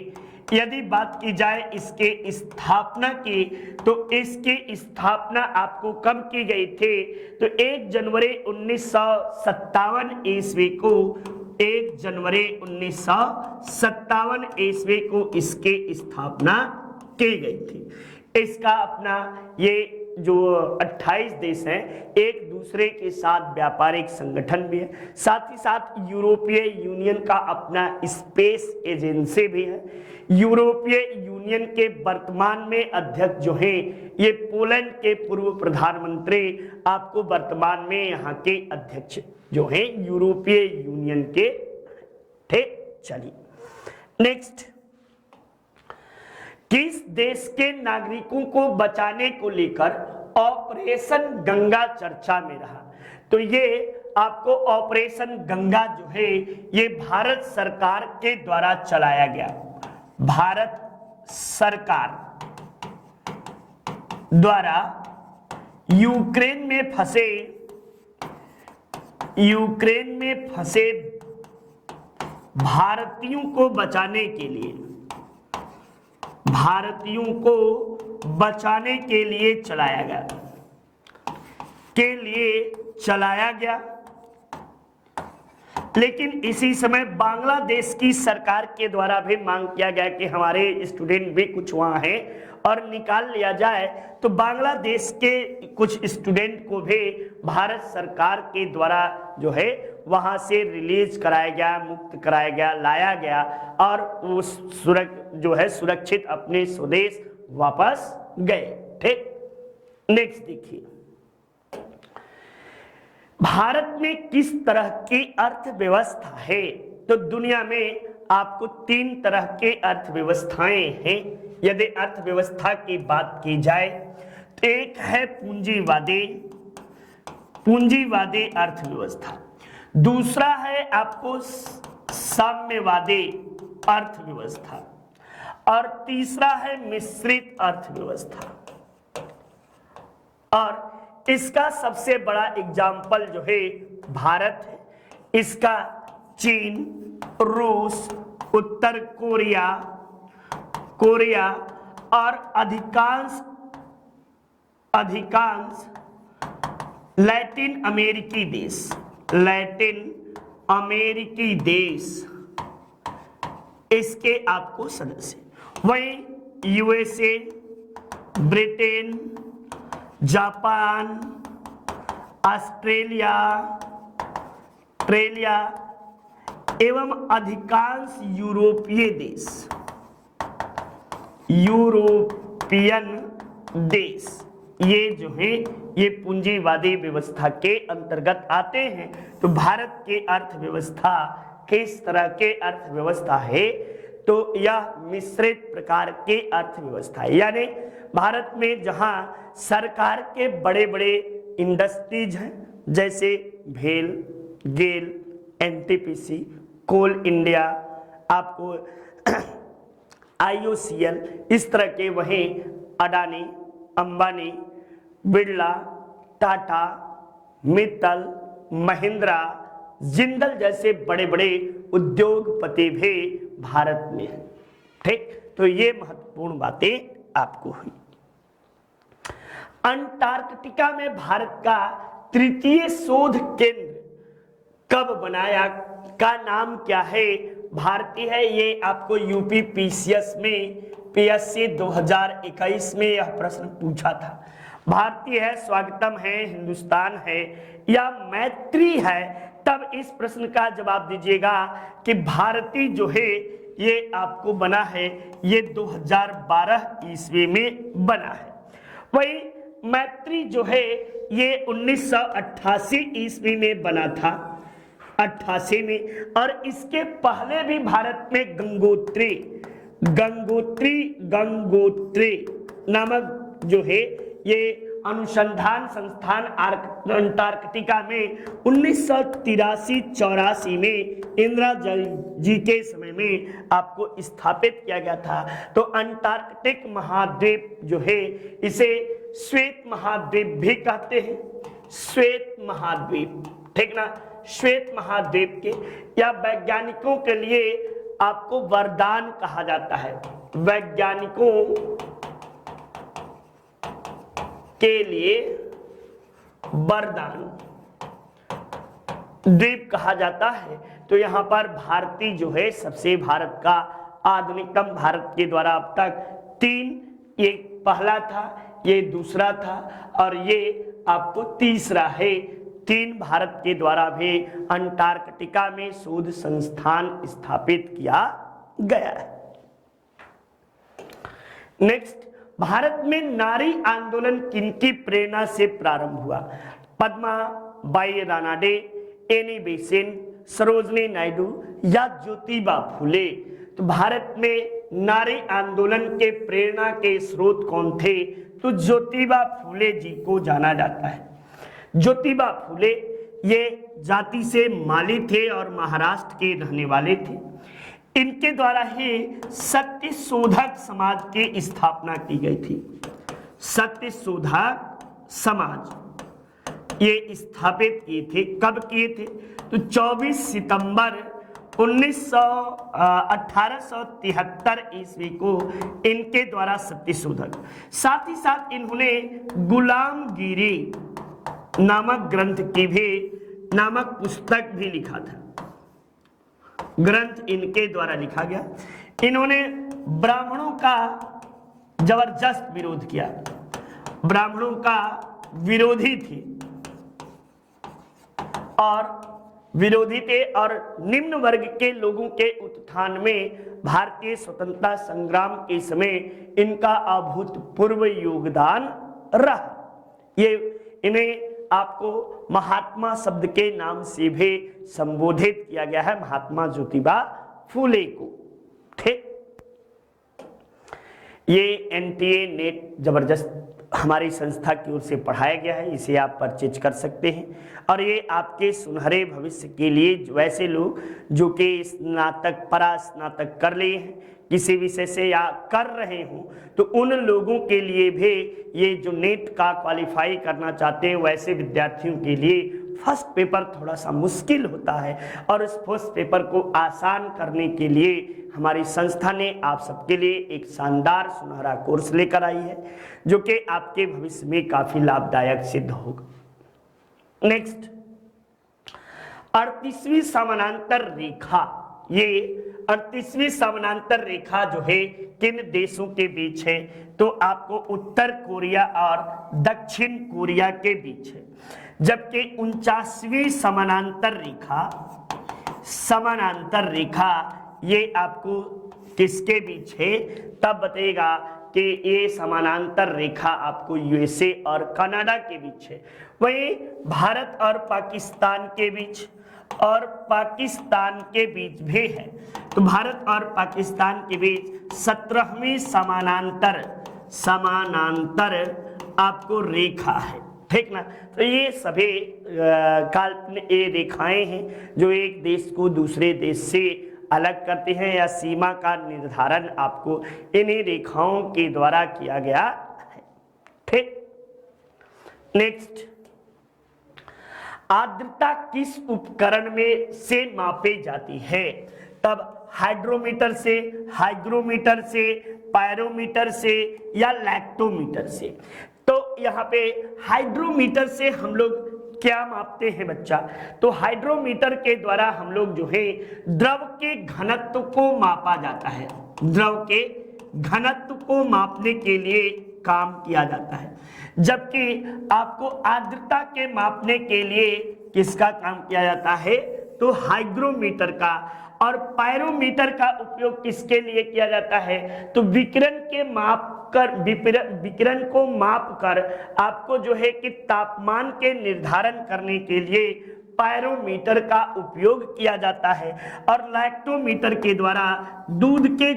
यदि बात की जाए इसके स्थापना की, तो इसकी स्थापना आपको कब की गई थी? तो 1 जनवरी 1957 ईस्वी को, 1 जनवरी 1957 ईस्वी को इसकी स्थापना की गई थी। इसका अपना ये जो 28 देश हैं एक दूसरे के साथ व्यापारिक संगठन भी है, साथ ही साथ यूरोपीय यूनियन का अपना स्पेस एजेंसी भी है। यूरोपीय यूनियन के वर्तमान में अध्यक्ष जो हैं ये पोलैंड के पूर्व प्रधानमंत्री आपको वर्तमान में यहाँ के अध्यक्ष जो हैं यूरोपीय यूनियन के थे। चलिए नेक्स्ट, किस देश के नागरिकों को बचाने को लेकर ऑपरेशन गंगा चर्चा में रहा? तो ये आपको ऑपरेशन गंगा जो है ये भारत सरकार के द्वारा चलाया गया, भारत सरकार द्वारा यूक्रेन में फंसे भारतीयों को बचाने के लिए चलाया गया। लेकिन इसी समय बांग्लादेश की सरकार के द्वारा भी मांग किया गया कि हमारे स्टूडेंट भी कुछ वहां हैं और निकाल लिया जाए, तो बांग्लादेश के कुछ स्टूडेंट को भी भारत सरकार के द्वारा जो है वहां से रिलीज कराया गया, मुक्त कराया गया, लाया गया और वो सुरक्षित अपने स्वदेश वापस गए। ठीक, नेक्स्ट देखिए, भारत में किस तरह की अर्थव्यवस्था है? तो दुनिया में आपको 3 तरह के अर्थव्यवस्थाएं हैं। यदि अर्थव्यवस्था की बात की जाए तो एक है पूंजीवादी अर्थव्यवस्था, दूसरा है आपको साम्यवादी अर्थव्यवस्था और तीसरा है मिश्रित अर्थव्यवस्था। और इसका सबसे बड़ा एग्जाम्पल जो है भारत है, इसका चीन, रूस, उत्तर कोरिया और अधिकांश लैटिन अमेरिकी देश इसके आपको सदस्य। वहीं यूएसए, ब्रिटेन, जापान, ऑस्ट्रेलिया एवं अधिकांश यूरोपियन देश ये जो है ये पूंजीवादी व्यवस्था के अंतर्गत आते हैं। तो भारत की अर्थव्यवस्था किस तरह के अर्थव्यवस्था है? तो यह मिश्रित प्रकार की अर्थव्यवस्था है, यानी भारत में जहां सरकार के बड़े बड़े इंडस्ट्रीज हैं जैसे भेल, गेल, एनटीपीसी, कोल इंडिया, आपको IOCL, इस तरह के, वहीं अडानी, अंबानी, बिरला, टाटा, मित्तल, महिंद्रा, जिंदल जैसे बड़े बड़े उद्योगपति भी भारत में हैं। ठीक, तो ये महत्वपूर्ण बातें आपको हुई। अंटार्कटिका में भारत का तृतीय शोध केंद्र कब बनाया, का नाम क्या है? भारतीय है, ये आपको यूपी PSC 2021 में यह प्रश्न पूछा था। भारतीय है, स्वागतम है, हिंदुस्तान है या मैत्री है? तब इस प्रश्न का जवाब दीजिएगा कि भारतीय जो है ये आपको बना है, ये 2012 ईस्वी में बना है। वही मैत्री जो है ये 1988 ईस्वी में बना था, 88 में। और इसके पहले भी भारत में गंगोत्री नामक जो है ये अनुसंधान संस्थान अंटार्कटिका में 1983-84 में इंदिरा जी के समय में आपको स्थापित किया गया था। तो अंटार्कटिक महाद्वीप जो है इसे श्वेत महाद्वीप भी कहते हैं, श्वेत महाद्वीप, ठीक ना, श्वेत महाद्वीप के, या वैज्ञानिकों के लिए आपको वरदान कहा जाता है, वैज्ञानिकों के लिए वरदान द्वीप कहा जाता है। तो यहां पर भारती जो है सबसे भारत का आधुनिकतम, भारत के द्वारा अब तक 3, ये पहला था, ये दूसरा था और ये आपको तीसरा है। 3 भारत के द्वारा भी अंटार्कटिका में शोध संस्थान स्थापित किया गया है। नेक्स्ट, भारत में नारी आंदोलन किनकी प्रेरणा से प्रारंभ हुआ? Padma by Ranade, Annie Besant, Sarojini Naidu या ज्योतिबा फुले? तो भारत में नारी आंदोलन के प्रेरणा के स्रोत कौन थे? तो ज्योतिबा फुले जी को जाना जाता है। ज्योतिबा फुले ये जाति से माली थे और महाराष्ट्र के रहने वाले थे। इनके द्वारा ही सत्य शोधक समाज की स्थापना की गई थी। सत्य शोधक समाज ये स्थापित किए थे। कब किए थे? तो 24 सितंबर 1873 ईस्वी को इनके द्वारा सत्य शोधक। साथ ही साथ इन्होंने गुलामगिरी नामक ग्रंथ की भी नामक पुस्तक भी लिखा था। ग्रंथ इनके द्वारा लिखा गया। इन्होंने ब्राह्मणों का जबरदस्त विरोध किया। ब्राह्मणों का विरोधी थे और निम्न वर्ग के लोगों के उत्थान में भारतीय स्वतंत्रता संग्राम के समय इनका अभूतपूर्व योगदान रहा। ये इन्हें आपको महात्मा शब्द के नाम से भी संबोधित किया गया है, महात्मा ज्योतिबा फुले को। ठीक, ये एनटीए नेट जबरदस्त हमारी संस्था की ओर से पढ़ाया गया है, इसे आप परचेज कर सकते हैं। और ये आपके सुनहरे भविष्य के लिए वैसे लोग जो कि स्नातक परास्नातक कर लिए हैं किसी विषय से या कर रहे हो, तो उन लोगों के लिए भी ये जो नेट का क्वालिफाई करना चाहते हैं वैसे विद्यार्थियों के लिए फर्स्ट पेपर थोड़ा सा मुश्किल होता है और इस फर्स्ट पेपर को आसान करने के लिए हमारी संस्था ने आप सबके लिए एक शानदार सुनहरा कोर्स लेकर आई है जो कि आपके भविष्य में काफी लाभदायक सिद्ध होगा। नेक्स्ट, 38वीं समानांतर रेखा। ये 38वीं समानांतर रेखा जो है किन देशों के बीच है? तो आपको उत्तर कोरिया और दक्षिण कोरिया के बीच है। जबकि 49वीं समानांतर रेखा ये आपको किसके बीच है? तब बताएगा कि ये समानांतर रेखा आपको यूएसए और कनाडा के बीच है। वहीं भारत और पाकिस्तान के बीच और पाकिस्तान के बीच भी है। तो भारत और पाकिस्तान के बीच 17वीं समानांतर आपको रेखा है। ठीक ना? तो ये सभी काल्पनिक रेखाएं हैं जो एक देश को दूसरे देश से अलग करते हैं या सीमा का निर्धारण आपको इन्हीं रेखाओं के द्वारा किया गया है। ठीक, नेक्स्ट, आर्द्रता किस उपकरण में से मापी जाती है? तब हाइड्रोमीटर से, हाइग्रोमीटर से, पायरोमीटर से या लैक्टोमीटर से? तो यहाँ पे हाइड्रोमीटर से हम लोग क्या मापते हैं बच्चा? तो हाइड्रोमीटर के द्वारा हम लोग जो है द्रव के घनत्व को मापा जाता है। द्रव के घनत्व को मापने के लिए काम किया जाता है। जबकि आपको आर्द्रता के मापने के लिए किसका काम किया जाता है? तो हाइग्रोमीटर का। और पायरोमीटर का उपयोग किसके लिए किया जाता है? तो विकिरण को माप कर आपको जो है कि तापमान के निर्धारण करने के लिए पायरोमीटर का उपयोग किया जाता है। और लैक्टोमीटर के द्वारा दूध के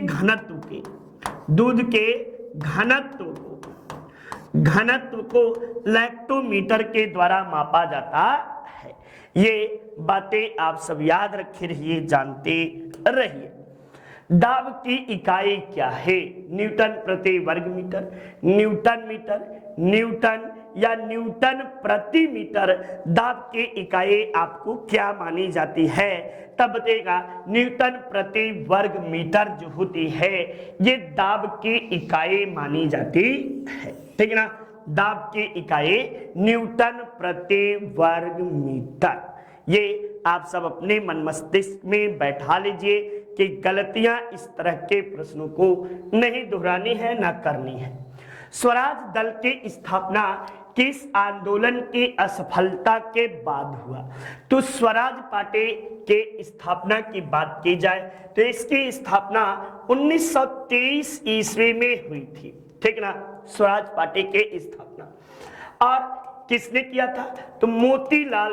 घनत्व को लैक्टोमीटर के द्वारा मापा जाता है। ये बातें आप सब याद रखे रहिए, जानते रहिए। दाब की इकाई क्या है? न्यूटन प्रति वर्ग मीटर, न्यूटन मीटर, न्यूटन या न्यूटन प्रति मीटर दाब की इकाई आपको क्या मानी जाती है? तब बताएगा न्यूटन प्रति वर्ग मीटर जो होती है ये दाब की इकाई मानी जाती है। ठीक है ना, दाब की इकाई न्यूटन प्रति वर्ग मीटर। ये आप सब अपने मन मस्तिष्क में बैठा लीजिए कि गलतियां इस तरह के प्रश्नों को नहीं दोहरानी है, ना करनी है। स्वराज दल की स्थापना किस आंदोलन की असफलता के बाद हुआ? तो स्वराज पार्टी के स्थापना की बात की जाए तो इसकी स्थापना 1923 ईस्वी में हुई थी। ठीक ना, स्वराज पार्टी के स्थापना और किसने किया था? तो मोतीलाल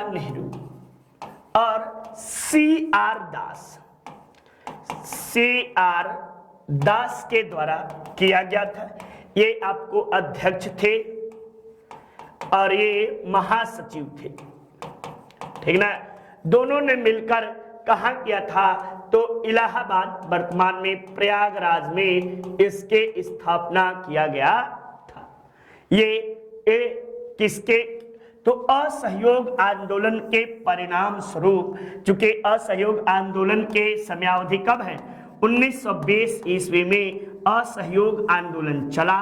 नेहरू और CR दास के द्वारा किया गया था। ये आपको अध्यक्ष थे और ये महासचिव थे। ठीक ना, दोनों ने मिलकर कहाँ किया था? तो इलाहाबाद, वर्तमान में प्रयागराज में इसके स्थापना किया गया था। ये किसके? तो असहयोग आंदोलन के परिणाम स्वरूप, चूंकि असहयोग आंदोलन के समयावधि कब है? 1920 ईस्वी में असहयोग आंदोलन चला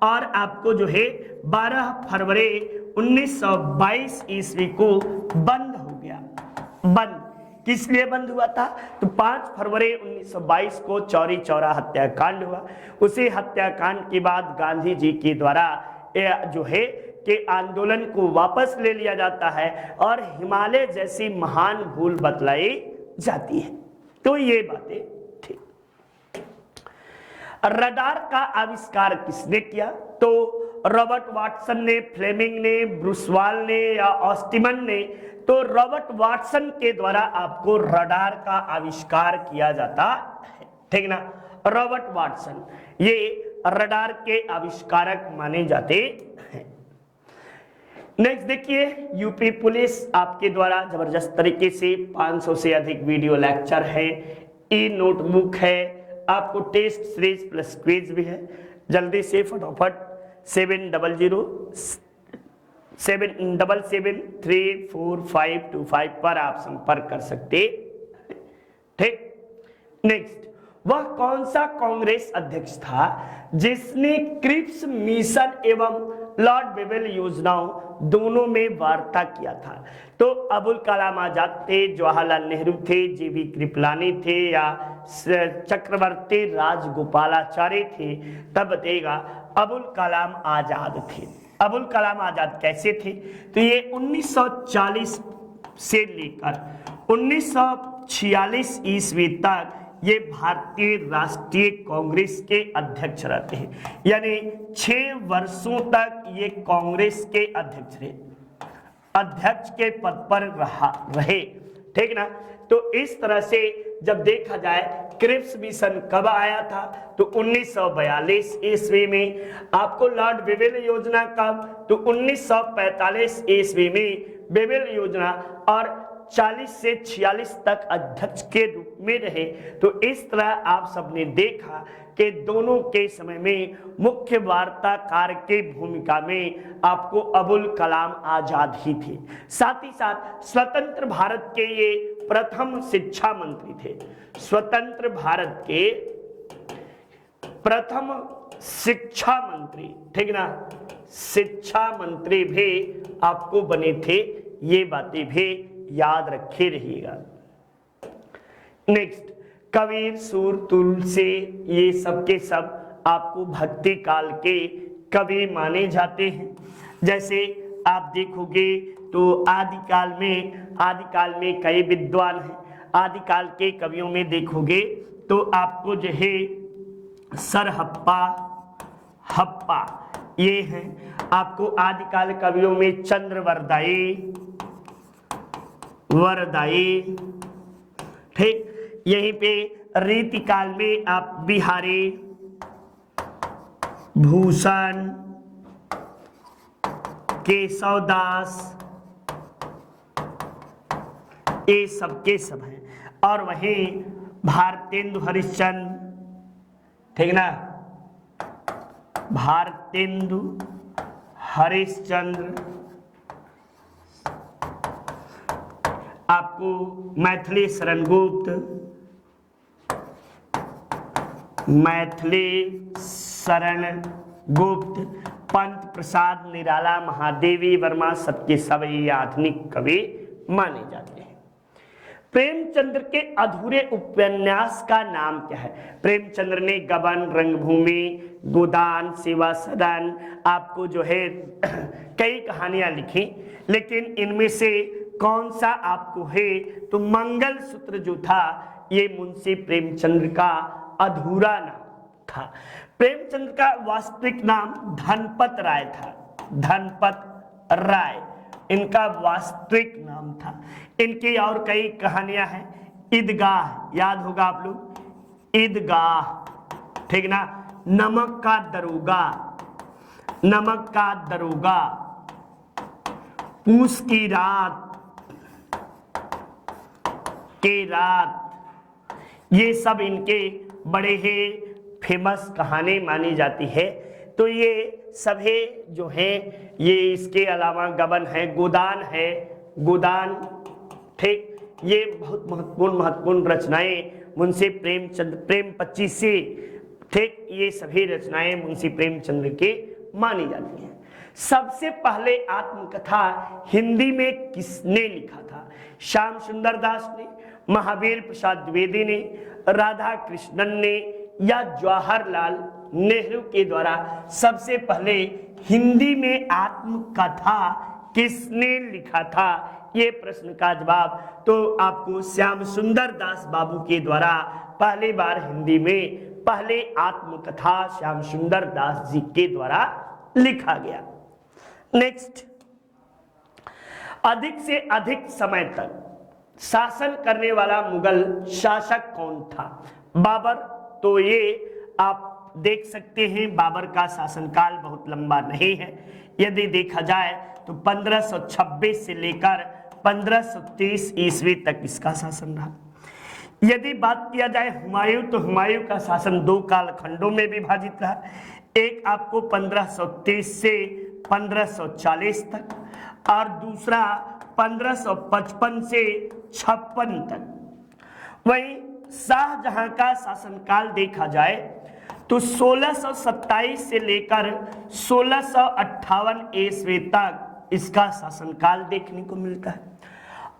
और आपको जो है 12 फरवरी 1922 ईस्वी को बंद हो गया। बंद किस लिए बंद हुआ था? तो 5 फरवरी 1922 को चौरी चौरा हत्याकांड हुआ। उसी हत्याकांड के बाद गांधी जी के द्वारा जो है कि आंदोलन को वापस ले लिया जाता है और हिमालय जैसी महान भूल बतलाई जाती है। तो ये बातें थी। रडार का आविष्कार किसने किया? तो रॉबर्ट वाटसन ने, फ्लेमिंग ने, ब्रूसवाल ने या ऑस्टिमन ने? तो रॉबर्ट वाटसन के द्वारा आपको रडार का आविष्कार किया जाता है। ठीक ना, रॉबर्ट वाटसन ये रडार के आविष्कारक माने जाते हैं। नेक्स्ट देखिए, यूपी पुलिस आपके द्वारा जबरदस्त तरीके से 500 से अधिक वीडियो लेक्चर है, ई नोटबुक है, आपको टेस्ट सीरीज प्लस क्विज भी है। जल्दी से फटाफट 77737734525 पर आप संपर्क कर सकते। ठीक, नेक्स्ट, वह कौन सा कांग्रेस अध्यक्ष था जिसने क्रिप्स मिशन एवं लॉर्ड वेवेल योजनाओं दोनों में वार्ता किया था? तो अबुल कलाम आजाद थे, जवाहरलाल नेहरू थे, जीवी कृपलानी थे या चक्रवर्ती राजगोपालाचारी थे? तब देगा अबुल कलाम आजाद थे। अबुल कलाम आजाद कैसे थे? तो ये 1940 से लेकर 1946 ईस्वी तक ये भारतीय राष्ट्रीय कांग्रेस के अध्यक्ष रहते हैं, यानी 6 वर्षों तक ये कांग्रेस के अध्यक्ष रहे, अध्यक्ष के पद पर रहे। ठीक ना, तो इस तरह से जब देखा जाए क्रिप्स मिशन कब आया था? तो 1942 ईस्वी में। आपको लॉर्ड वेवेल योजना कब? तो 1945 ईस्वी में वेवेल योजना, और 40 से 46 तक अध्यक्ष के रूप में रहे। तो इस तरह आप सबने देखा कि दोनों के समय में मुख्य वार्ताकार की भूमिका में आपको अबुल कलाम आजाद ही थे। साथ ही साथ स्वतंत्र भारत के ये प्रथम शिक्षा मंत्री थे। स्वतंत्र भारत के प्रथम शिक्षा मंत्री, ठीक ना, शिक्षा मंत्री भी आपको बने थे। ये बातें भी याद रखे रहिएगा। नेक्स्ट, कबीर, सूर, तुलसी, ये सब के सब आपको भक्ति काल के कवि माने जाते हैं। जैसे आप देखोगे तो आदिकाल में कई विद्वान हैं। आदिकाल के कवियों में देखोगे तो आपको जो है सरहप्पा, हप्पा, ये हैं। आपको आदिकाल कवियों में चंद्रवरदाई, वरदाई, ठीक। यहीं पे रीतिकाल में आप बिहारी, भूषण, केशवदास, ये सब के सब हैं। और वहीं भारतेंदु हरिश्चंद्र, ठीक ना, भारतेंदु हरिश्चंद्र, आपको मैथिली शरण गुप्त, मैथिली शरण गुप्त, पंत प्रसाद निराला, महादेवी वर्मा, सबके सब ये आधुनिक कवि माने जाते हैं। प्रेमचंद्र के अधूरे उपन्यास का नाम क्या है? प्रेमचंद्र ने गबन, रंगभूमि, गोदान, सेवा सदन, आपको जो है कई कहानियां लिखी, लेकिन इनमें से कौन सा आपको है? तो मंगलसूत्र जो था ये मुंशी प्रेमचंद्र का अधूरा नाम था। प्रेमचंद्र का वास्तविक नाम धनपत राय था, धनपत राय इनका वास्तविक नाम था। इनकी और कई कहानियां हैं। ईदगाह याद होगा आप लोग, ईदगाह, ठीक ना। नमक का दरोगा, नमक का दरोगा, पूस की रात, के रात, ये सब इनके बड़े ही फेमस कहानी मानी जाती है। तो ये सभी जो है, ये इसके अलावा गबन है, गोदान है, गोदान, ठीक, ये बहुत महत्वपूर्ण रचनाएं मुंशी प्रेमचंद्र, प्रेम 25, ठीक, ये सभी रचनाएं मुंशी प्रेमचंद्र के मानी जाती हैं। सबसे पहले आत्मकथा हिंदी में किसने लिखा था? श्याम सुंदर दास ने, महावीर प्रसाद द्विवेदी ने, राधा कृष्णन ने, या जवाहरलाल नेहरू के द्वारा सबसे पहले हिंदी में आत्मकथा किसने लिखा था? ये प्रश्न का जवाब तो आपको श्याम सुंदर दास बाबू के द्वारा पहली बार हिंदी में पहले आत्मकथा श्याम सुंदर दास जी के द्वारा लिखा गया। नेक्स्ट, अधिक से अधिक समय तक शासन करने वाला मुगल शासक कौन था? बाबर। तो ये आप देख सकते हैं बाबर का शासनकाल बहुत लंबा नहीं है। यदि देखा जाए तो 1526 से लेकर 1530 ईस्वी तक इसका शासन रहा। यदि बात किया जाए हुमायूं, तो हुमायूं का शासन 2 कालखंडों में विभाजित रहा। एक आपको 1530 से 1540 तक और दूसरा 1555 से 56 तक। वहीं शाहजहां का शासनकाल देखा जाए तो 1627 से लेकर 1658 ईस्वी तक इसका शासनकाल देखने को मिलता है।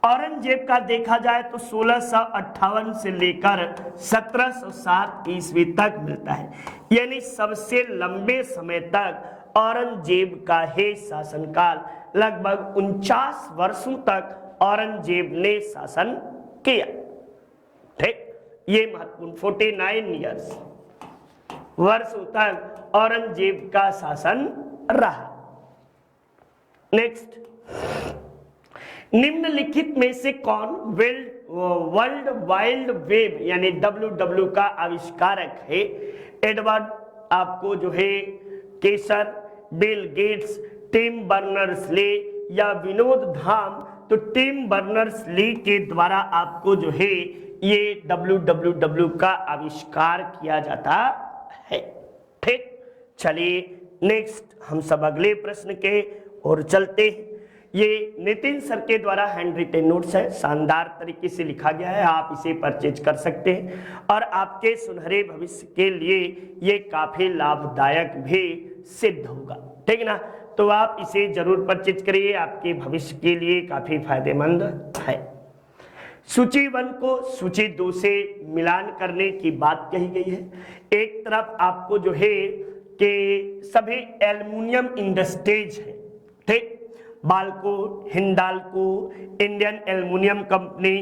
औरंगजेब का देखा जाए तो 1658 से लेकर 1707 ईस्वी तक मिलता है। यानी सबसे लंबे समय तक औरंगजेब का ही शासनकाल, लगभग 49 वर्षों तक औरंगजेब ने शासन किया। ठीक, ये महत्वपूर्ण 49 ईयर्स वर्षों तक औरंगजेब का शासन रहा। नेक्स्ट, निम्नलिखित में से कौन वर्ल्ड वाइड वेब यानी WW का आविष्कारक है? एडवर्ड, आपको जो है केसर, बिल गेट्स, टिम बर्नर्स-ली या विनोद धाम? तो टिम बर्नर्स-ली के द्वारा आपको जो है ये WWW का आविष्कार किया जाता है। ठीक, चलिए नेक्स्ट हम सब अगले प्रश्न के और चलते हैं। ये नितिन सर के द्वारा हैंड रिटेन नोट्स है, शानदार तरीके से लिखा गया है, आप इसे परचेज कर सकते हैं और आपके सुनहरे भविष्य के लिए ये काफी लाभदायक भी सिद्ध होगा। ठीक ना, तो आप इसे जरूर परचेज करिए, आपके भविष्य के लिए काफी फायदेमंद है। सूची 1 को सूची 2 से मिलान करने की बात कही गई है। एक तरफ आपको जो है कि सभी एल्युमिनियम इंडस्ट्रीज है, ठीक, Balco, Hindalco, Indian aluminium company,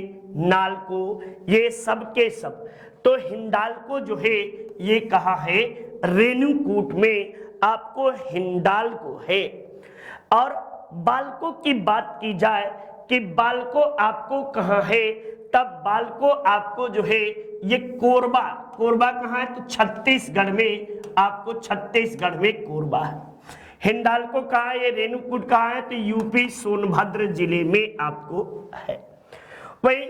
NALCO, ये सब के सब। तो हिंडाल्को जो है ये कहाँ है? रेणुकूट में आपको हिंडाल्को है। और बाल्को की बात की जाए कि बाल्को आपको कहाँ है, तब बाल्को आपको जो है ये कोरबा, कोरबा कहाँ है? तो छत्तीसगढ़ में, आपको छत्तीसगढ़ में कोरबा है। हिंडाल्को कहाँ है? ये रेणुकूट कहाँ है? तो यूपी सोनभद्र जिले में आपको है। वही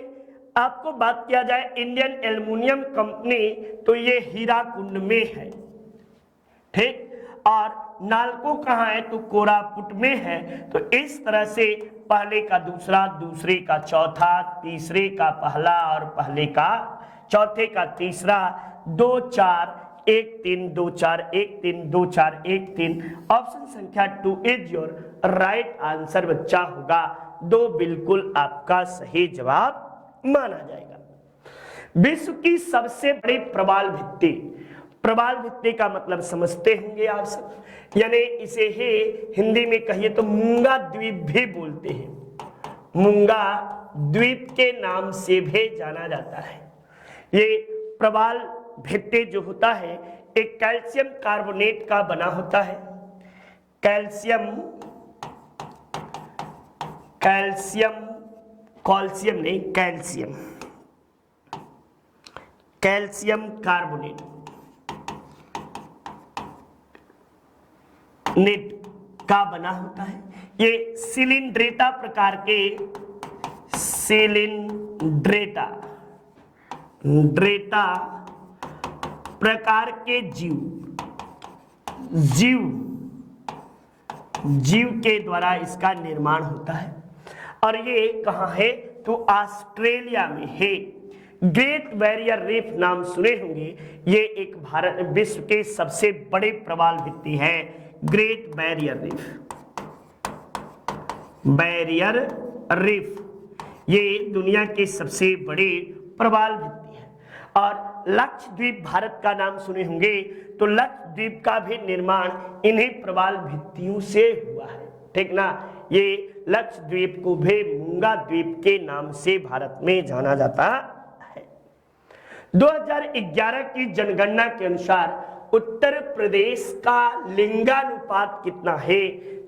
आपको बात किया जाए इंडियन एल्युमिनियम कंपनी, तो ये हीराकुंड में है। ठीक, और नालको कहाँ है तो कोरापुट में है। तो इस तरह से पहले का दूसरा, दूसरे का चौथा, तीसरे का पहला और पहले का चौथे का तीसरा, 2 4 1 3 2 4 1 3 2 4 1 3। ऑप्शन संख्या 2 इज योर राइट आंसर बच्चा होगा। 2 बिल्कुल आपका सही जवाब माना जाएगा। विश्व की सबसे बड़ी प्रवाल भित्ति, प्रवाल भित्ति का मतलब समझते होंगे आप सब, यानी इसे ही हिंदी में कहिए तो मूंगा द्वीप भी बोलते हैं। मूंगा द्वीप के नाम से भी जाना जाता है। ये प्रवाल भित्ति जो होता है एक कैल्शियम कार्बोनेट का बना होता है। कैल्शियम नहीं, कैल्शियम कार्बोनेट नेट का बना होता है। ये सिलिंड्रेटा प्रकार के, सिलिंड्रेटा प्रकार के जीव के द्वारा इसका निर्माण होता है। और ये कहाँ है तो ऑस्ट्रेलिया में है। ग्रेट बैरियर रीफ नाम सुने होंगे, ये एक भारत विश्व के सबसे बड़े प्रवाल भित्ति है। ग्रेट बैरियर रीफ ये दुनिया के सबसे बड़े प्रवाल भित्ति है। और लक्षद्वीप भारत का नाम सुने होंगे, तो लक्षद्वीप का भी निर्माण इन्हीं प्रवाल भित्तियों से हुआ है, ठीक ना। ये लक्षद्वीप को भी मूंगा द्वीप के नाम से भारत में जाना जाता है। 2011 की जनगणना के अनुसार उत्तर प्रदेश का लिंगानुपात कितना है?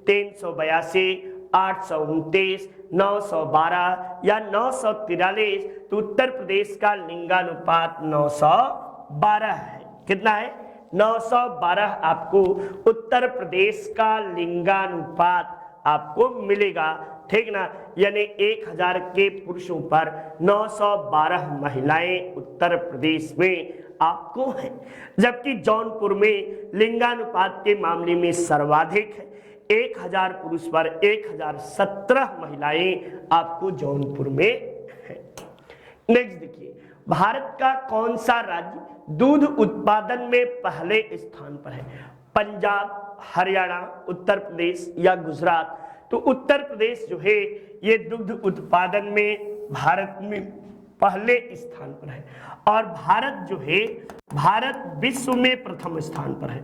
382, 829, 912 या 943। तो उत्तर प्रदेश का लिंगानुपात 912 है। कितना है? 912 आपको उत्तर प्रदेश का लिंगानुपात आपको मिलेगा, ठीक ना। यानी 1000 के पुरुषों पर 912 महिलाएं उत्तर प्रदेश में आपको है। जबकि जौनपुर में लिंगानुपात के मामले में सर्वाधिक है, 1000 पुरुष पर 1017 महिलाएं आपको जौनपुर में है। नेक्स्ट देखिए, भारत का कौन सा राज्य दूध उत्पादन में पहले स्थान पर है? पंजाब, हरियाणा, उत्तर प्रदेश या गुजरात? तो उत्तर प्रदेश जो है ये दुग्ध उत्पादन में भारत में पहले स्थान पर है। और भारत जो है, भारत विश्व में प्रथम स्थान पर है।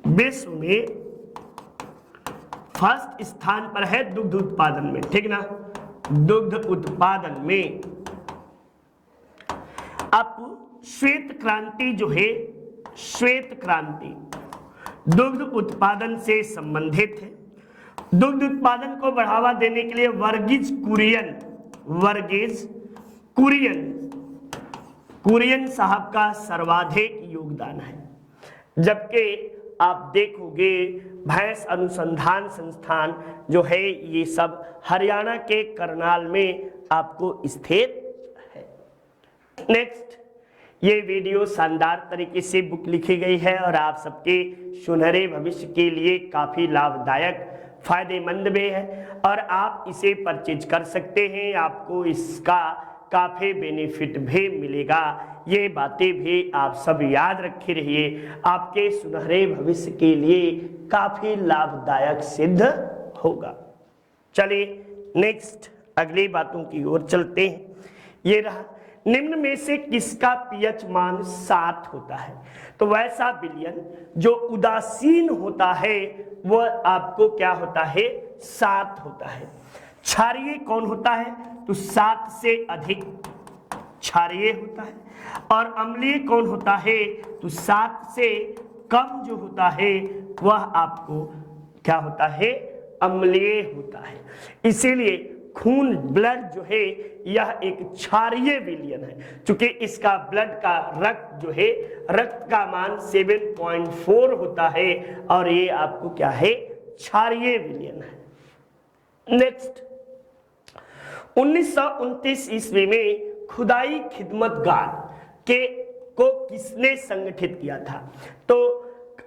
विश्व में फर्स्ट स्थान पर है दुग्ध उत्पादन में, ठीक ना। दुग्ध उत्पादन में आपको श्वेत क्रांति जो है, श्वेत क्रांति दुग्ध उत्पादन से संबंधित है। दुग्ध उत्पादन को बढ़ावा देने के लिए वर्गीज कुरियन साहब का सर्वाधिक योगदान है। जबकि आप देखोगे भैंस अनुसंधान संस्थान जो है ये सब हरियाणा के करनाल में आपको स्थित है। नेक्स्ट, ये वीडियो शानदार तरीके से बुक लिखी गई है और आप सबके सुनहरे भविष्य के लिए काफी लाभदायक, फायदेमंद भी है और आप इसे परचेज कर सकते हैं। आपको इसका काफी बेनिफिट भी मिलेगा। ये बातें भी आप सब याद रखे रहिए, आपके सुनहरे भविष्य के लिए काफी लाभदायक सिद्ध होगा। चलिए नेक्स्ट अगली बातों की ओर चलते हैं। ये रहा, निम्न में से किसका पीएच मान 7 होता है? तो वैसा विलयन जो उदासीन होता है वह आपको क्या होता है? 7 होता है। क्षारीय कौन होता है? तो 7 से अधिक क्षारीय होता है। और अम्लीय कौन होता है? तो 7 से कम जो होता है वह आपको क्या होता है? अम्लीय होता है। इसीलिए खून, ब्लड जो है यह एक क्षारीय विलयन है। क्योंकि इसका ब्लड का रक्त जो है, रक्त का मान 7.4 होता है और ये आपको क्या है? क्षारीय विलयन है। नेक्स्ट, 1929 ईस्वी में खुदाई खिदमतगार को किसने संगठित किया था? तो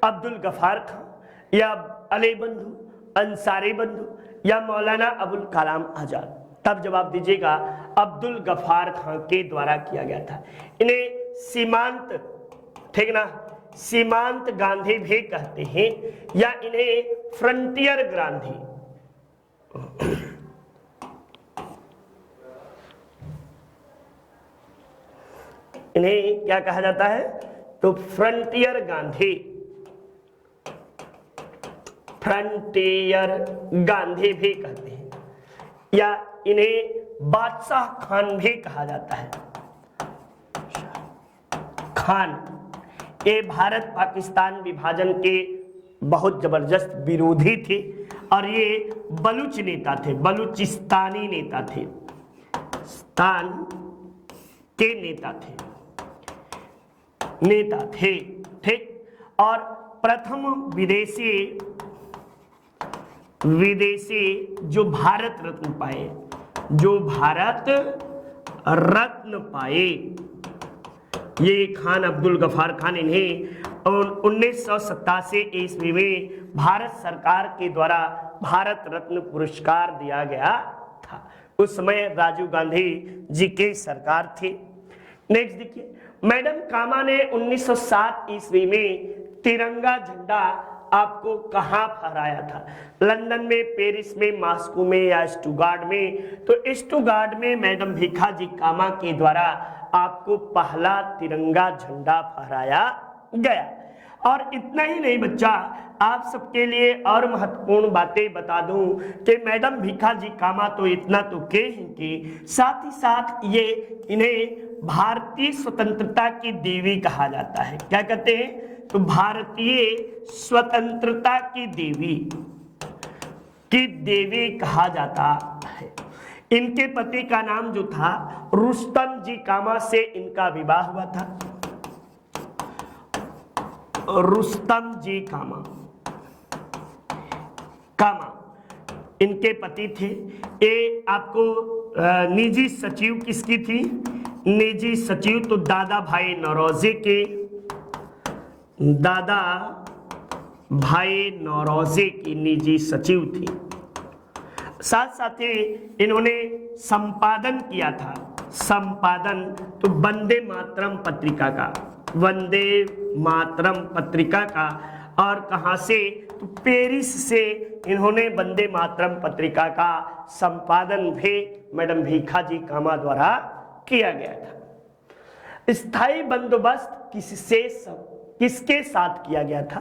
अब्दुल गफार खान या अली बंधु, अंसारी बंधु या मौलाना अबुल कलाम आजाद? तब जवाब दीजिएगा अब्दुल गफार खान के द्वारा किया गया था। इन्हें सीमांत, ठीक ना, सीमांत गांधी भी कहते हैं या इन्हें फ्रंटियर गांधी, इन्हें क्या कहा जाता है? तो फ्रंटियर गांधी, फ्रंटियर गांधी भी कहते हैं या इन्हें बादशाह खान भी कहा जाता है। खान ये भारत पाकिस्तान विभाजन के बहुत जबरदस्त विरोधी थे और ये बलूच नेता थे, बलूचिस्तानी नेता थे, स्थान के नेता थे, ठीक। और प्रथम विदेशी जो भारत रत्न पाए, जो भारत रत्न पाए, ये खान अब्दुल गफार खान। इन्हें 1987 ईस्वी में भारत सरकार के द्वारा भारत रत्न पुरस्कार दिया गया था। उस समय राजीव गांधी जी की सरकार थी। नेक्स्ट देखिए, मैडम कामा ने 1907 ईस्वी में तिरंगा झंडा आपको कहां फहराया था? लंदन में, पेरिस में, मॉस्को में या स्टुटगार्ट में? तो स्टुटगार्ट में मैडम भीखाजी कामा के द्वारा आपको पहला तिरंगा झंडा फहराया गया। और इतना ही नहीं बच्चा, आप सबके लिए और महत्वपूर्ण बातें बता दूं कि मैडम भीखाजी कामा तो इतना तो के हैं कि साथ ही साथ ये इन्हें भारतीय स्वतंत्रता की देवी कहा जाता है। क्या कहते हैं? तो भारतीय स्वतंत्रता की देवी कहा जाता है। इनके पति का नाम जो था रुस्तम जी कामा से इनका विवाह हुआ था। रुस्तम जी कामा इनके पति थे। ये आपको निजी सचिव किसकी थी? निजी सचिव तो दादा भाई नौरोजी के, दादा भाई नौरोजी की निजी सचिव थी। साथ साथ ही इन्होंने संपादन किया था, संपादन तो वंदे मातरम पत्रिका का, वंदे मातरम पत्रिका का। और कहां से? तो पेरिस से इन्होंने वंदे मातरम पत्रिका का संपादन भी मैडम भीखाजी कामा द्वारा किया गया था। स्थायी बंदोबस्त किसके साथ किया गया था?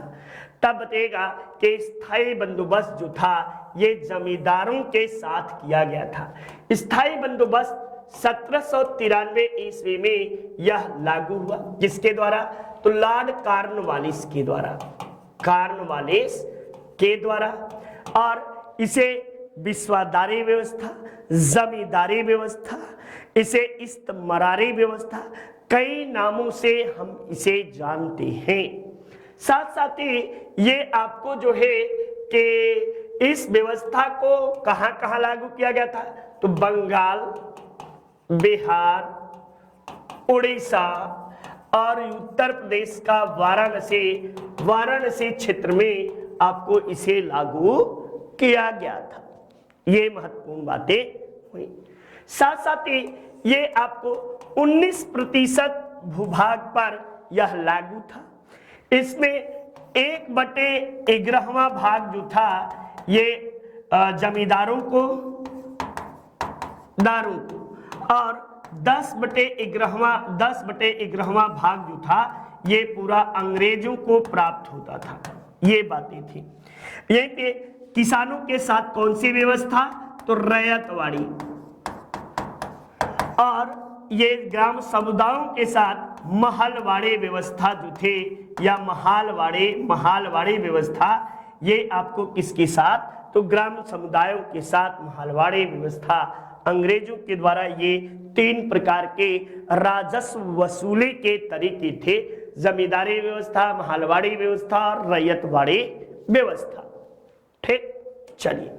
तब बताएगा कि स्थायी बंदोबस्त जो था ये जमींदारों के साथ किया गया था। स्थायी बंदोबस्त 1793 ईस्वी में यह लागू हुआ। किसके द्वारा? तो लॉर्ड कॉर्नवालिस के द्वारा, कॉर्नवालिस के द्वारा। और इसे विश्वादारी व्यवस्था, जमींदारी व्यवस्था, इसे इस्तमरारी व्यवस्था, कई नामों से हम इसे जानते हैं। साथ साथ ही ये आपको जो है कि इस व्यवस्था को कहां कहां लागू किया गया था? तो बंगाल, बिहार, उड़ीसा और उत्तर प्रदेश का वाराणसी क्षेत्र में आपको इसे लागू किया गया था। ये महत्वपूर्ण बातें हुई। साथ साथ ही ये आपको 19% भूभाग पर यह लागू था। इसमें 1/11वां भाग जो था ये जमींदारों को, दारों को, और 10/11वां भाग जो था ये पूरा अंग्रेजों को प्राप्त होता था। ये बातें थी। यहीं पे किसानों के साथ कौन सी व्यवस्था? तो रैयतवाड़ी। और ये ग्राम समुदायों के साथ महलवाड़ी व्यवस्था जो थे या महालवाड़ी व्यवस्था, ये आपको किसके साथ? तो ग्राम समुदायों के साथ महलवाड़ी व्यवस्था। अंग्रेजों के द्वारा ये 3 प्रकार के राजस्व वसूली के तरीके थे: जमींदारी व्यवस्था, महलवाड़ी व्यवस्था और रैयतवाड़ी व्यवस्था। ठीक, चलिए,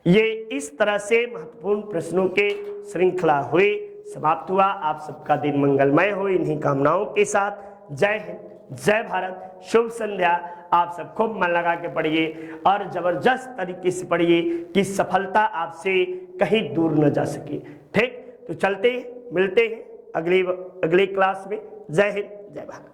ये इस तरह से महत्वपूर्ण प्रश्नों के श्रृंखला हुए समाप्त हुआ। आप सबका दिन मंगलमय हो, इन्हीं कामनाओं के साथ जय हिंद, जय भारत, शुभ संध्या। आप सब खूब मन लगा के पढ़िए और जबरदस्त तरीके से पढ़िए कि सफलता आपसे कहीं दूर न जा सके। ठीक, तो चलते हैं, मिलते हैं अगली क्लास में। जय हिंद, जय भारत।